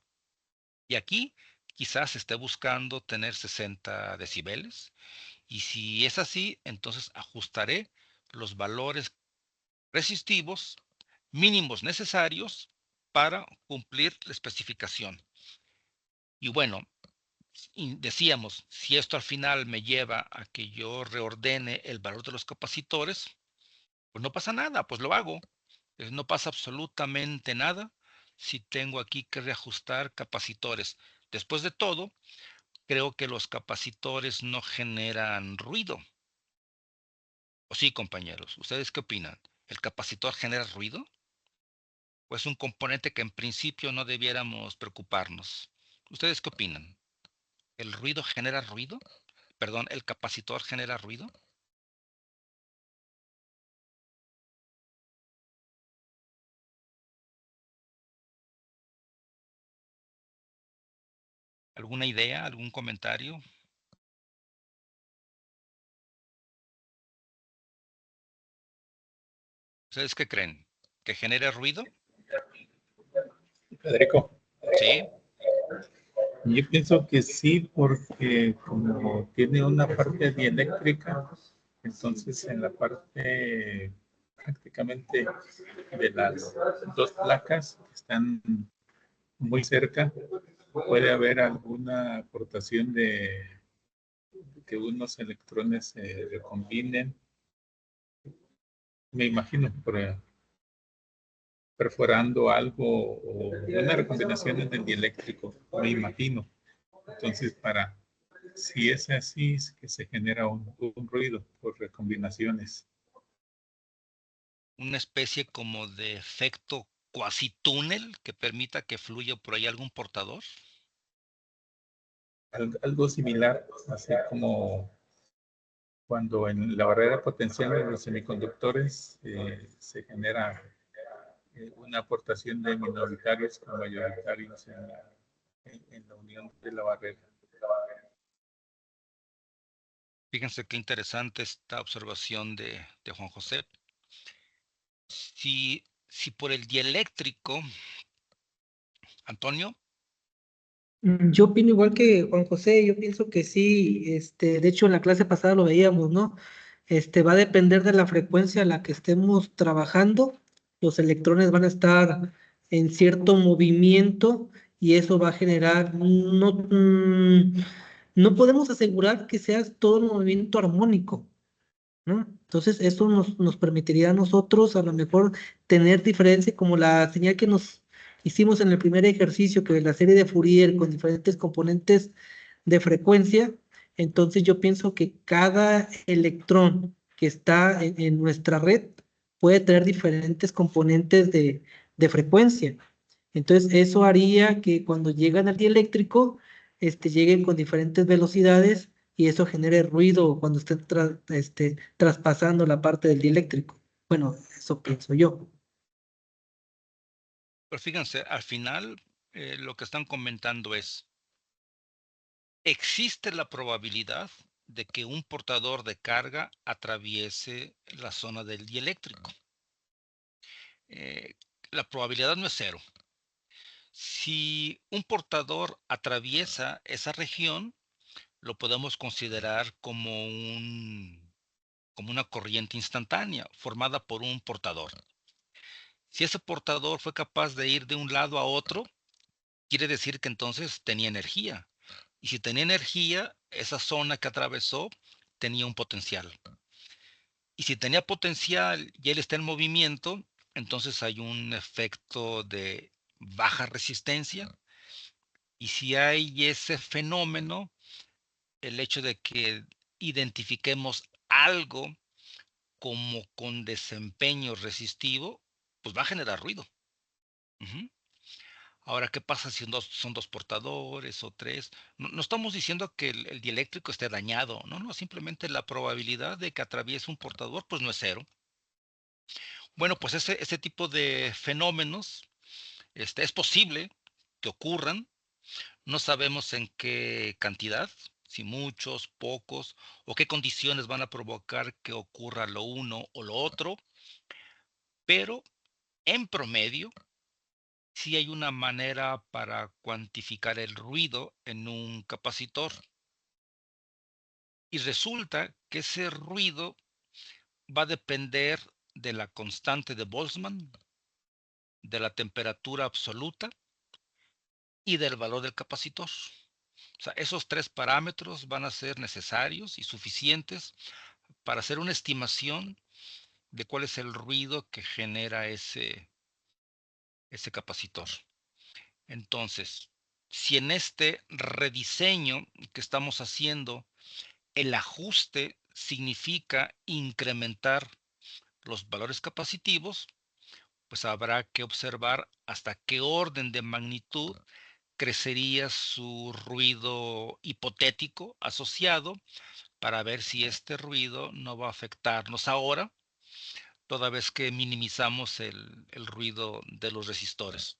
Y aquí quizás esté buscando tener 60 decibeles. Y si es así, entonces ajustaré los valores resistivos mínimos necesarios para cumplir la especificación. Y bueno, decíamos, si esto al final me lleva a que yo reordene el valor de los capacitores, pues no pasa nada, pues lo hago. No pasa absolutamente nada si tengo aquí que reajustar capacitores. Después de todo, creo que los capacitores no generan ruido. ¿O sí, compañeros? ¿Ustedes qué opinan? ¿El capacitor genera ruido? ¿O es un componente que en principio no debiéramos preocuparnos? ¿Ustedes qué opinan? ¿El ruido genera ruido? Perdón, ¿el capacitor genera ruido? ¿Alguna idea? ¿Algún comentario? ¿Ustedes qué creen? ¿Que genere ruido? Federico, Sí. yo pienso que sí, porque como tiene una parte dieléctrica, entonces en la parte prácticamente de las dos placas que están muy cerca, puede haber alguna aportación de que unos electrones se recombinen, me imagino, perforando algo o una recombinación en el dieléctrico, me imagino. Entonces, si es así, es que se genera un ruido por recombinaciones. Una especie como de efecto cuasi túnel que permita que fluya por ahí algún portador. Algo similar, así como cuando en la barrera potencial de los semiconductores se genera una aportación de minoritarios con mayoritarios en la unión de la barrera. Fíjense qué interesante esta observación de Juan José. Si por el dieléctrico, Antonio, Yo opino igual que Juan José, yo pienso que sí, de hecho en la clase pasada lo veíamos, ¿no? Va a depender de la frecuencia a la que estemos trabajando, los electrones van a estar en cierto movimiento y eso va a generar, no podemos asegurar que sea todo el movimiento armónico, ¿no? Entonces, eso nos permitiría a nosotros a lo mejor tener diferencia, como la señal que nos hicimos en el primer ejercicio, que la serie de Fourier con diferentes componentes de frecuencia. Entonces, yo pienso que cada electrón que está en nuestra red puede tener diferentes componentes de frecuencia. Entonces, eso haría que cuando llegan al dieléctrico, lleguen con diferentes velocidades y eso genere ruido cuando estén traspasando la parte del dieléctrico. Bueno, eso pienso yo. pero fíjense, al final lo que están comentando es, existe la probabilidad de que un portador de carga atraviese la zona del dieléctrico. Eh, la probabilidad no es cero. Si un portador atraviesa esa región, lo podemos considerar como una corriente instantánea formada por un portador. Si ese portador fue capaz de ir de un lado a otro, quiere decir que entonces tenía energía. Y si tenía energía, esa zona que atravesó tenía un potencial. Y si tenía potencial y él está en movimiento, entonces hay un efecto de baja resistencia. Y si hay ese fenómeno, el hecho de que identifiquemos algo como con desempeño resistivo, pues va a generar ruido. Ujú. Ahora, ¿qué pasa si son dos portadores o tres? No, no estamos diciendo que el dieléctrico esté dañado, no, no, simplemente la probabilidad de que atraviese un portador, pues no es cero. Bueno, pues ese tipo de fenómenos es posible que ocurran, no sabemos en qué cantidad, si muchos, pocos, o qué condiciones van a provocar que ocurra lo uno o lo otro, pero en promedio sí hay una manera para cuantificar el ruido en un capacitor. Y resulta que ese ruido va a depender de la constante de Boltzmann, de la temperatura absoluta y del valor del capacitor. O sea, esos 3 parámetros van a ser necesarios y suficientes para hacer una estimación de cuál es el ruido que genera ese capacitor. Entonces, si en este rediseño que estamos haciendo, el ajuste significa incrementar los valores capacitivos, pues habrá que observar hasta qué orden de magnitud crecería su ruido hipotético asociado para ver si este ruido no va a afectarnos ahora, toda vez que minimizamos el ruido de los resistores.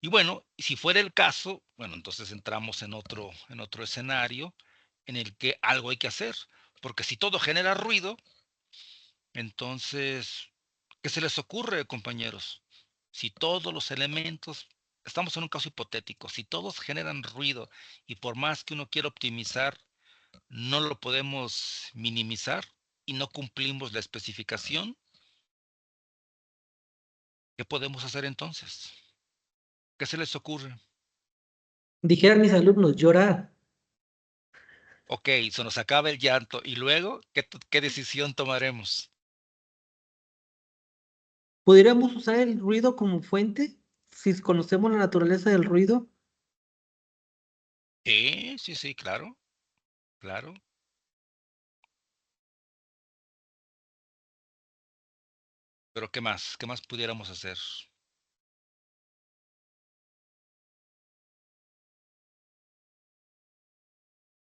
Y bueno, si fuera el caso, bueno, entonces entramos en otro escenario en el que algo hay que hacer, porque si todo genera ruido, entonces, ¿qué se les ocurre, compañeros? Si todos los elementos, estamos en un caso hipotético, si todos generan ruido y por más que uno quiera optimizar, no lo podemos minimizar y no cumplimos la especificación, ¿qué podemos hacer entonces? ¿Qué se les ocurre? Dijeran mis alumnos, llorar. Ok, se nos acaba el llanto y luego, ¿qué decisión tomaremos? ¿Podríamos usar el ruido como fuente? Si conocemos la naturaleza del ruido. Sí, sí, sí, claro, claro. Pero ¿qué más? ¿Qué más pudiéramos hacer?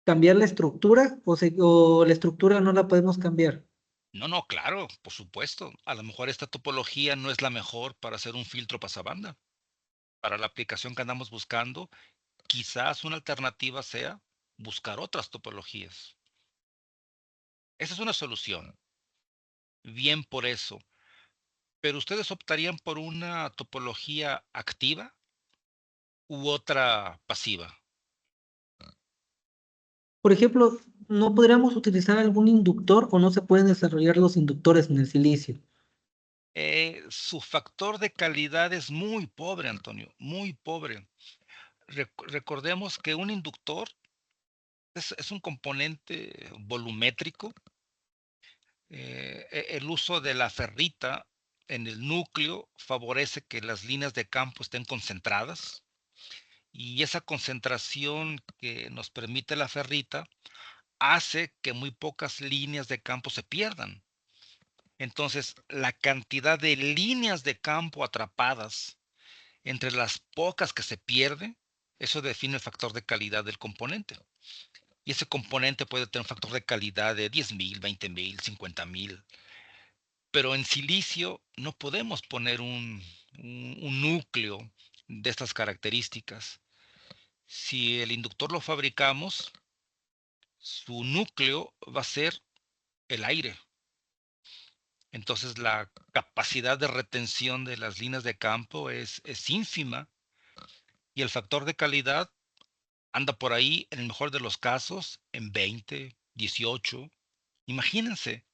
¿Cambiar la estructura o la estructura no la podemos cambiar? No, no, claro, por supuesto. A lo mejor esta topología no es la mejor para hacer un filtro pasabanda. Para la aplicación que andamos buscando, quizás una alternativa sea buscar otras topologías. Esa es una solución. Bien por eso. Pero ustedes optarían por una topología activa u otra pasiva. Por ejemplo, ¿no podríamos utilizar algún inductor o no se pueden desarrollar los inductores en el silicio? Su factor de calidad es muy pobre, Antonio, muy pobre. Recordemos que un inductor es un componente volumétrico. El uso de la ferrita en el núcleo favorece que las líneas de campo estén concentradas y esa concentración que nos permite la ferrita hace que muy pocas líneas de campo se pierdan. Entonces, la cantidad de líneas de campo atrapadas entre las pocas que se pierden, eso define el factor de calidad del componente. Y ese componente puede tener un factor de calidad de 10,000, 20,000, 50,000. Pero en silicio no podemos poner un núcleo de estas características. Si el inductor lo fabricamos, su núcleo va a ser el aire. Entonces la capacidad de retención de las líneas de campo es ínfima y el factor de calidad anda por ahí, en el mejor de los casos, en 20, 18. Imagínense,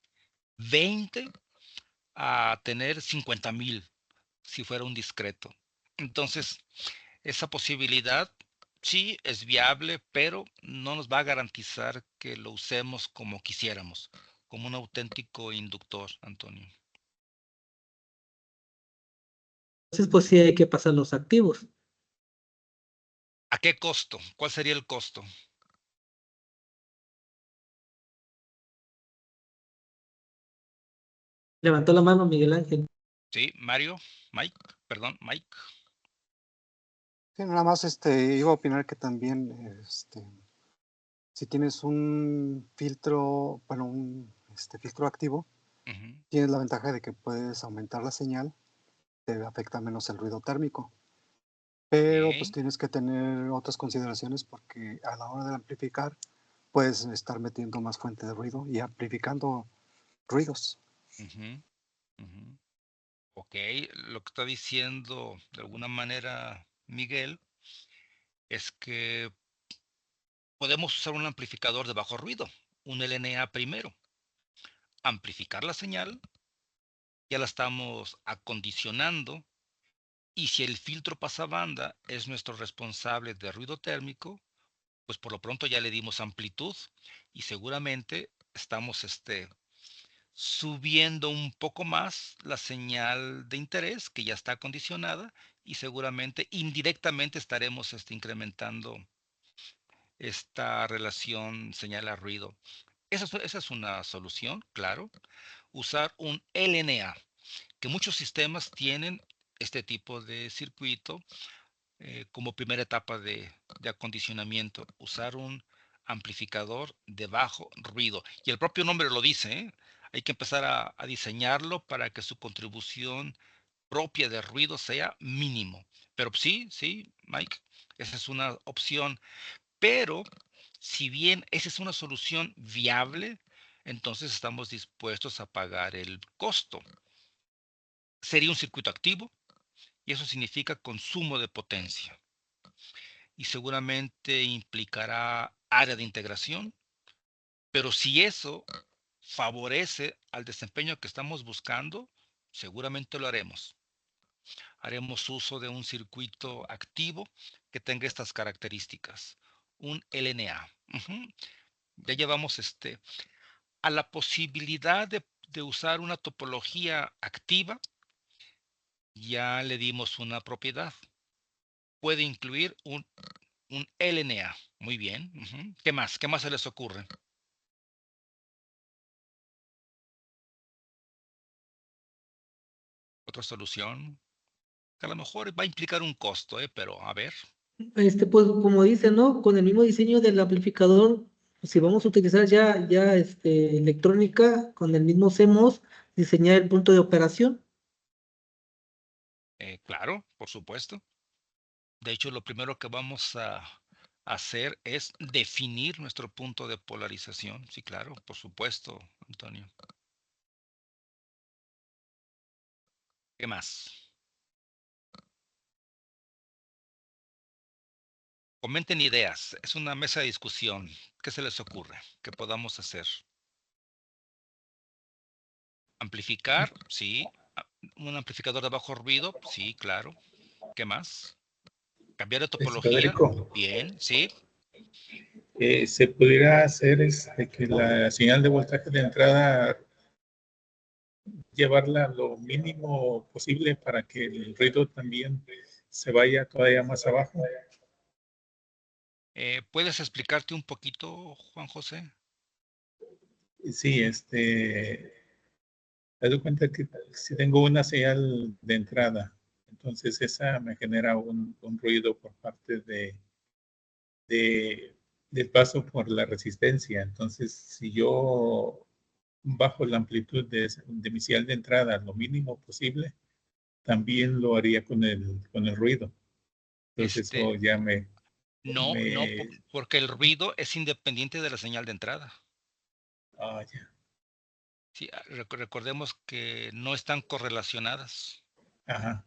20 a tener 50,000 si fuera un discreto. Entonces, esa posibilidad sí es viable, pero no nos va a garantizar que lo usemos como quisiéramos, como un auténtico inductor, Antonio. Entonces, pues sí hay que pasar los activos. ¿A qué costo? ¿Cuál sería el costo? Levantó la mano Miguel Ángel. Sí, Mario, Mike, perdón, Mike. Sí, nada más iba a opinar que también si tienes un filtro, bueno, un filtro activo, Ujú. tienes la ventaja de que puedes aumentar la señal, te afecta menos el ruido térmico. Pero pues Ok. tienes que tener otras consideraciones porque a la hora de amplificar puedes estar metiendo más fuente de ruido y amplificando ruidos. Ujú, ujú. Ok, lo que está diciendo de alguna manera Miguel es que podemos usar un amplificador de bajo ruido, un LNA primero, amplificar la señal, ya la estamos acondicionando, y si el filtro pasabanda es nuestro responsable de ruido térmico, pues por lo pronto ya le dimos amplitud y seguramente estamos subiendo un poco más la señal de interés que ya está acondicionada y seguramente indirectamente estaremos incrementando esta relación señal a ruido. Esa es una solución, claro. Usar un LNA, que muchos sistemas tienen este tipo de circuito como primera etapa de acondicionamiento. Usar un amplificador de bajo ruido. Y el propio nombre lo dice, ¿eh? Hay que empezar a diseñarlo para que su contribución propia de ruido sea mínimo. Pero sí, sí, Mike, esa es una opción. Pero si bien esa es una solución viable, entonces estamos dispuestos a pagar el costo. Sería un circuito activo y eso significa consumo de potencia. Y seguramente implicará área de integración, pero si eso favorece al desempeño que estamos buscando, seguramente lo haremos. Haremos uso de un circuito activo que tenga estas características, un LNA. Ya llevamos a la posibilidad de usar una topología activa, ya le dimos una propiedad. Puede incluir un LNA. Muy bien. ¿Qué más? ¿Qué más se les ocurre? Otra solución, que a lo mejor va a implicar un costo, pero a ver. Pues como dice, ¿no? Con el mismo diseño del amplificador, si vamos a utilizar ya electrónica, con el mismo CMOS, diseñar el punto de operación. Claro, por supuesto. De hecho, lo primero que vamos a hacer es definir nuestro punto de polarización. Sí, claro, por supuesto, Antonio. ¿Qué más? Comenten ideas. Es una mesa de discusión. ¿Qué se les ocurre que podamos hacer? Amplificar, sí. Un amplificador de bajo ruido, sí, claro. ¿Qué más? Cambiar de topología, Federico, bien, sí. se pudiera hacer que la señal de voltaje de entrada llevarla lo mínimo posible para que el ruido también se vaya todavía más abajo. ¿Puedes explicarte un poquito, Juan José? Sí, te doy cuenta que si tengo una señal de entrada, entonces esa me genera un ruido por parte de, del paso por la resistencia. Entonces, si yo bajo la amplitud de mi señal de entrada lo mínimo posible, también lo haría con el ruido. Entonces, Este, eso ya no, no, porque el ruido es independiente de la señal de entrada. ya. Sí, recordemos que no están correlacionadas. Ajá.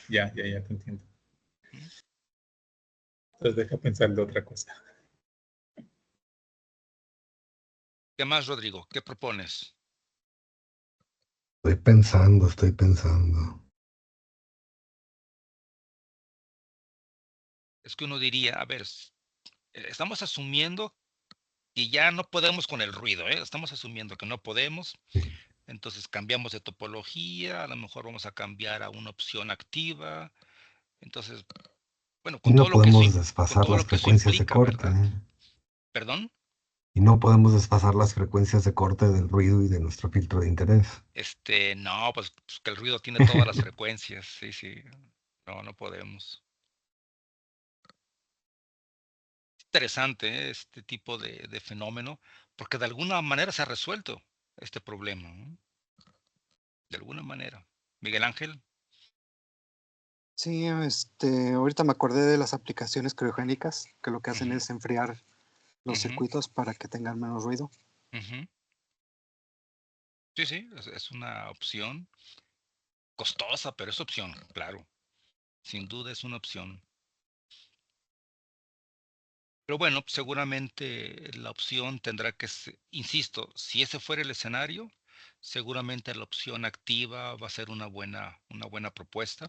Ya te entiendo. ¿Mm? Entonces, deja pensar de otra cosa. ¿Qué más, Rodrigo? ¿Qué propones? Estoy pensando. Es que uno diría, a ver, estamos asumiendo que ya no podemos con el ruido, ¿eh? Estamos asumiendo que no podemos. Sí. Entonces cambiamos de topología, a lo mejor vamos a cambiar a una opción activa. Entonces, bueno, Y no podemos desfasar las que eso frecuencias de implica, corte. ¿verdad? ¿Perdón? Y no podemos desfasar las frecuencias de corte del ruido y de nuestro filtro de interés. No, pues que el ruido tiene todas las frecuencias, sí, sí. No, no podemos. Interesante, este tipo de fenómeno, porque de alguna manera se ha resuelto este problema, ¿no? De alguna manera. Miguel Ángel. Sí, ahorita me acordé de las aplicaciones criogénicas, que lo que hacen Ujú, es enfriar los ujú, circuitos para que tengan menos ruido. ujú. Sí, sí, es una opción. costosa, pero es opción, claro. Sin duda es una opción. Pero bueno, seguramente la opción tendrá que ser, insisto, si ese fuera el escenario, seguramente la opción activa va a ser una buena propuesta.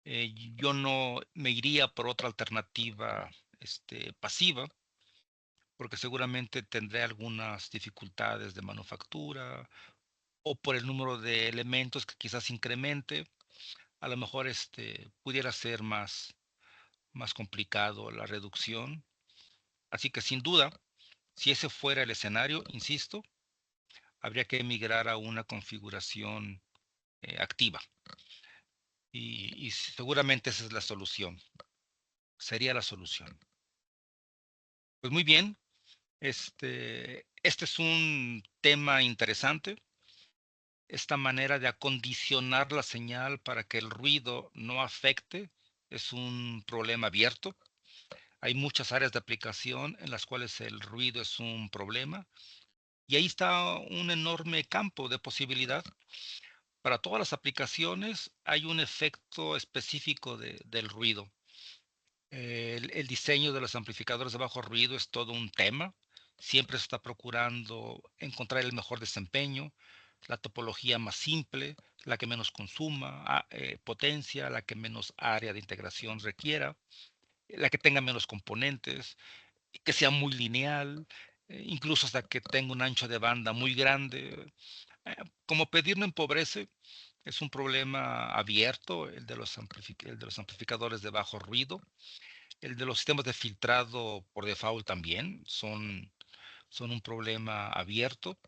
Yo no me iría por otra alternativa pasiva, porque seguramente tendré algunas dificultades de manufactura o por el número de elementos que quizás incremente. A lo mejor pudiera ser más complicado la reducción. Así que sin duda, si ese fuera el escenario, insisto, habría que emigrar a una configuración activa. Y seguramente esa es la solución. Sería la solución. Pues muy bien. Este es un tema interesante. Esta manera de acondicionar la señal para que el ruido no afecte es un problema abierto. Hay muchas áreas de aplicación en las cuales el ruido es un problema. Y ahí está un enorme campo de posibilidad. Para todas las aplicaciones hay un efecto específico del ruido. El diseño de los amplificadores de bajo ruido es todo un tema. Siempre se está procurando encontrar el mejor desempeño, la topología más simple, la que menos consuma potencia, la que menos área de integración requiera, la que tenga menos componentes, que sea muy lineal, incluso hasta que tenga un ancho de banda muy grande. Como pedir no empobrece, es un problema abierto el de los amplificadores de bajo ruido. El de los sistemas de filtrado por default también son un problema abierto.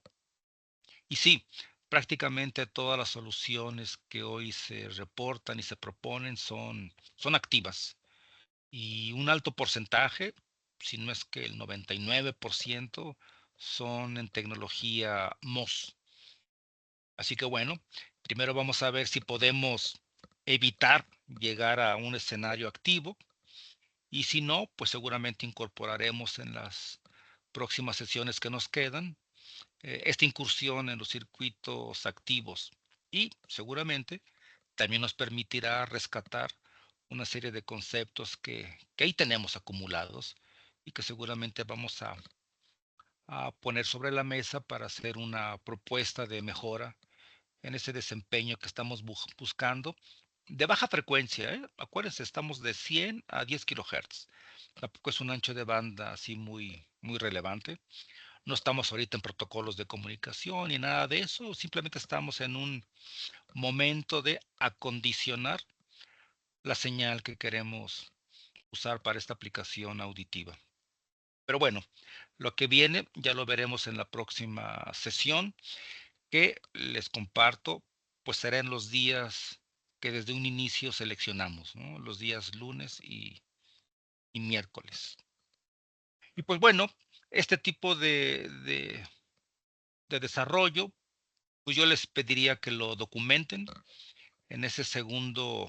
Y sí, prácticamente todas las soluciones que hoy se reportan y se proponen son activas. Y un alto porcentaje, si no es que el 99%, son en tecnología MOS. Así que bueno, primero vamos a ver si podemos evitar llegar a un escenario activo. Y si no, pues seguramente incorporaremos en las próximas sesiones que nos quedan esta incursión en los circuitos activos. Y seguramente también nos permitirá rescatar una serie de conceptos que ahí tenemos acumulados y que seguramente vamos a poner sobre la mesa para hacer una propuesta de mejora en ese desempeño que estamos buscando de baja frecuencia. Acuérdense, estamos de 100 a 10 kilohertz. Tampoco es un ancho de banda así muy relevante. No estamos ahorita en protocolos de comunicación ni nada de eso. Simplemente estamos en un momento de acondicionar la señal que queremos usar para esta aplicación auditiva. Pero bueno, lo que viene ya lo veremos en la próxima sesión, que les comparto, pues será en los días que desde un inicio seleccionamos, ¿no? Los días lunes y miércoles. Y pues bueno, este tipo de desarrollo, pues yo les pediría que lo documenten en ese segundo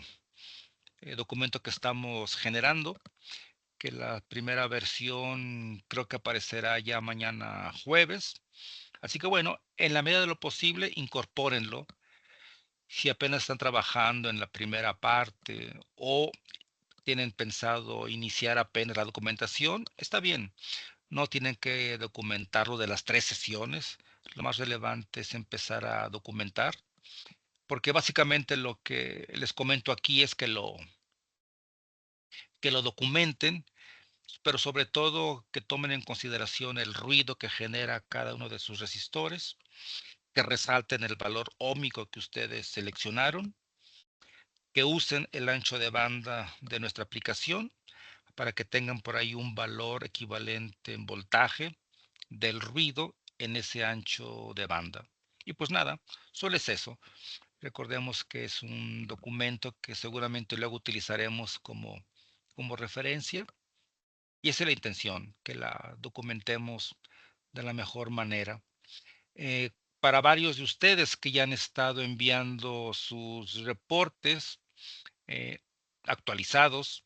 documento que estamos generando, que la primera versión creo que aparecerá ya mañana jueves. Así que bueno, en la medida de lo posible, incorpórenlo. Si apenas están trabajando en la primera parte o tienen pensado iniciar apenas la documentación, está bien. No tienen que documentarlo de las 3 sesiones. Lo más relevante es empezar a documentar, porque básicamente lo que les comento aquí es que lo documenten, pero sobre todo que tomen en consideración el ruido que genera cada uno de sus resistores, que resalten el valor óhmico que ustedes seleccionaron, que usen el ancho de banda de nuestra aplicación para que tengan por ahí un valor equivalente en voltaje del ruido en ese ancho de banda. Y pues nada, solo es eso. Recordemos que es un documento que seguramente luego utilizaremos como referencia. Y esa es la intención, que la documentemos de la mejor manera. Para varios de ustedes que ya han estado enviando sus reportes actualizados,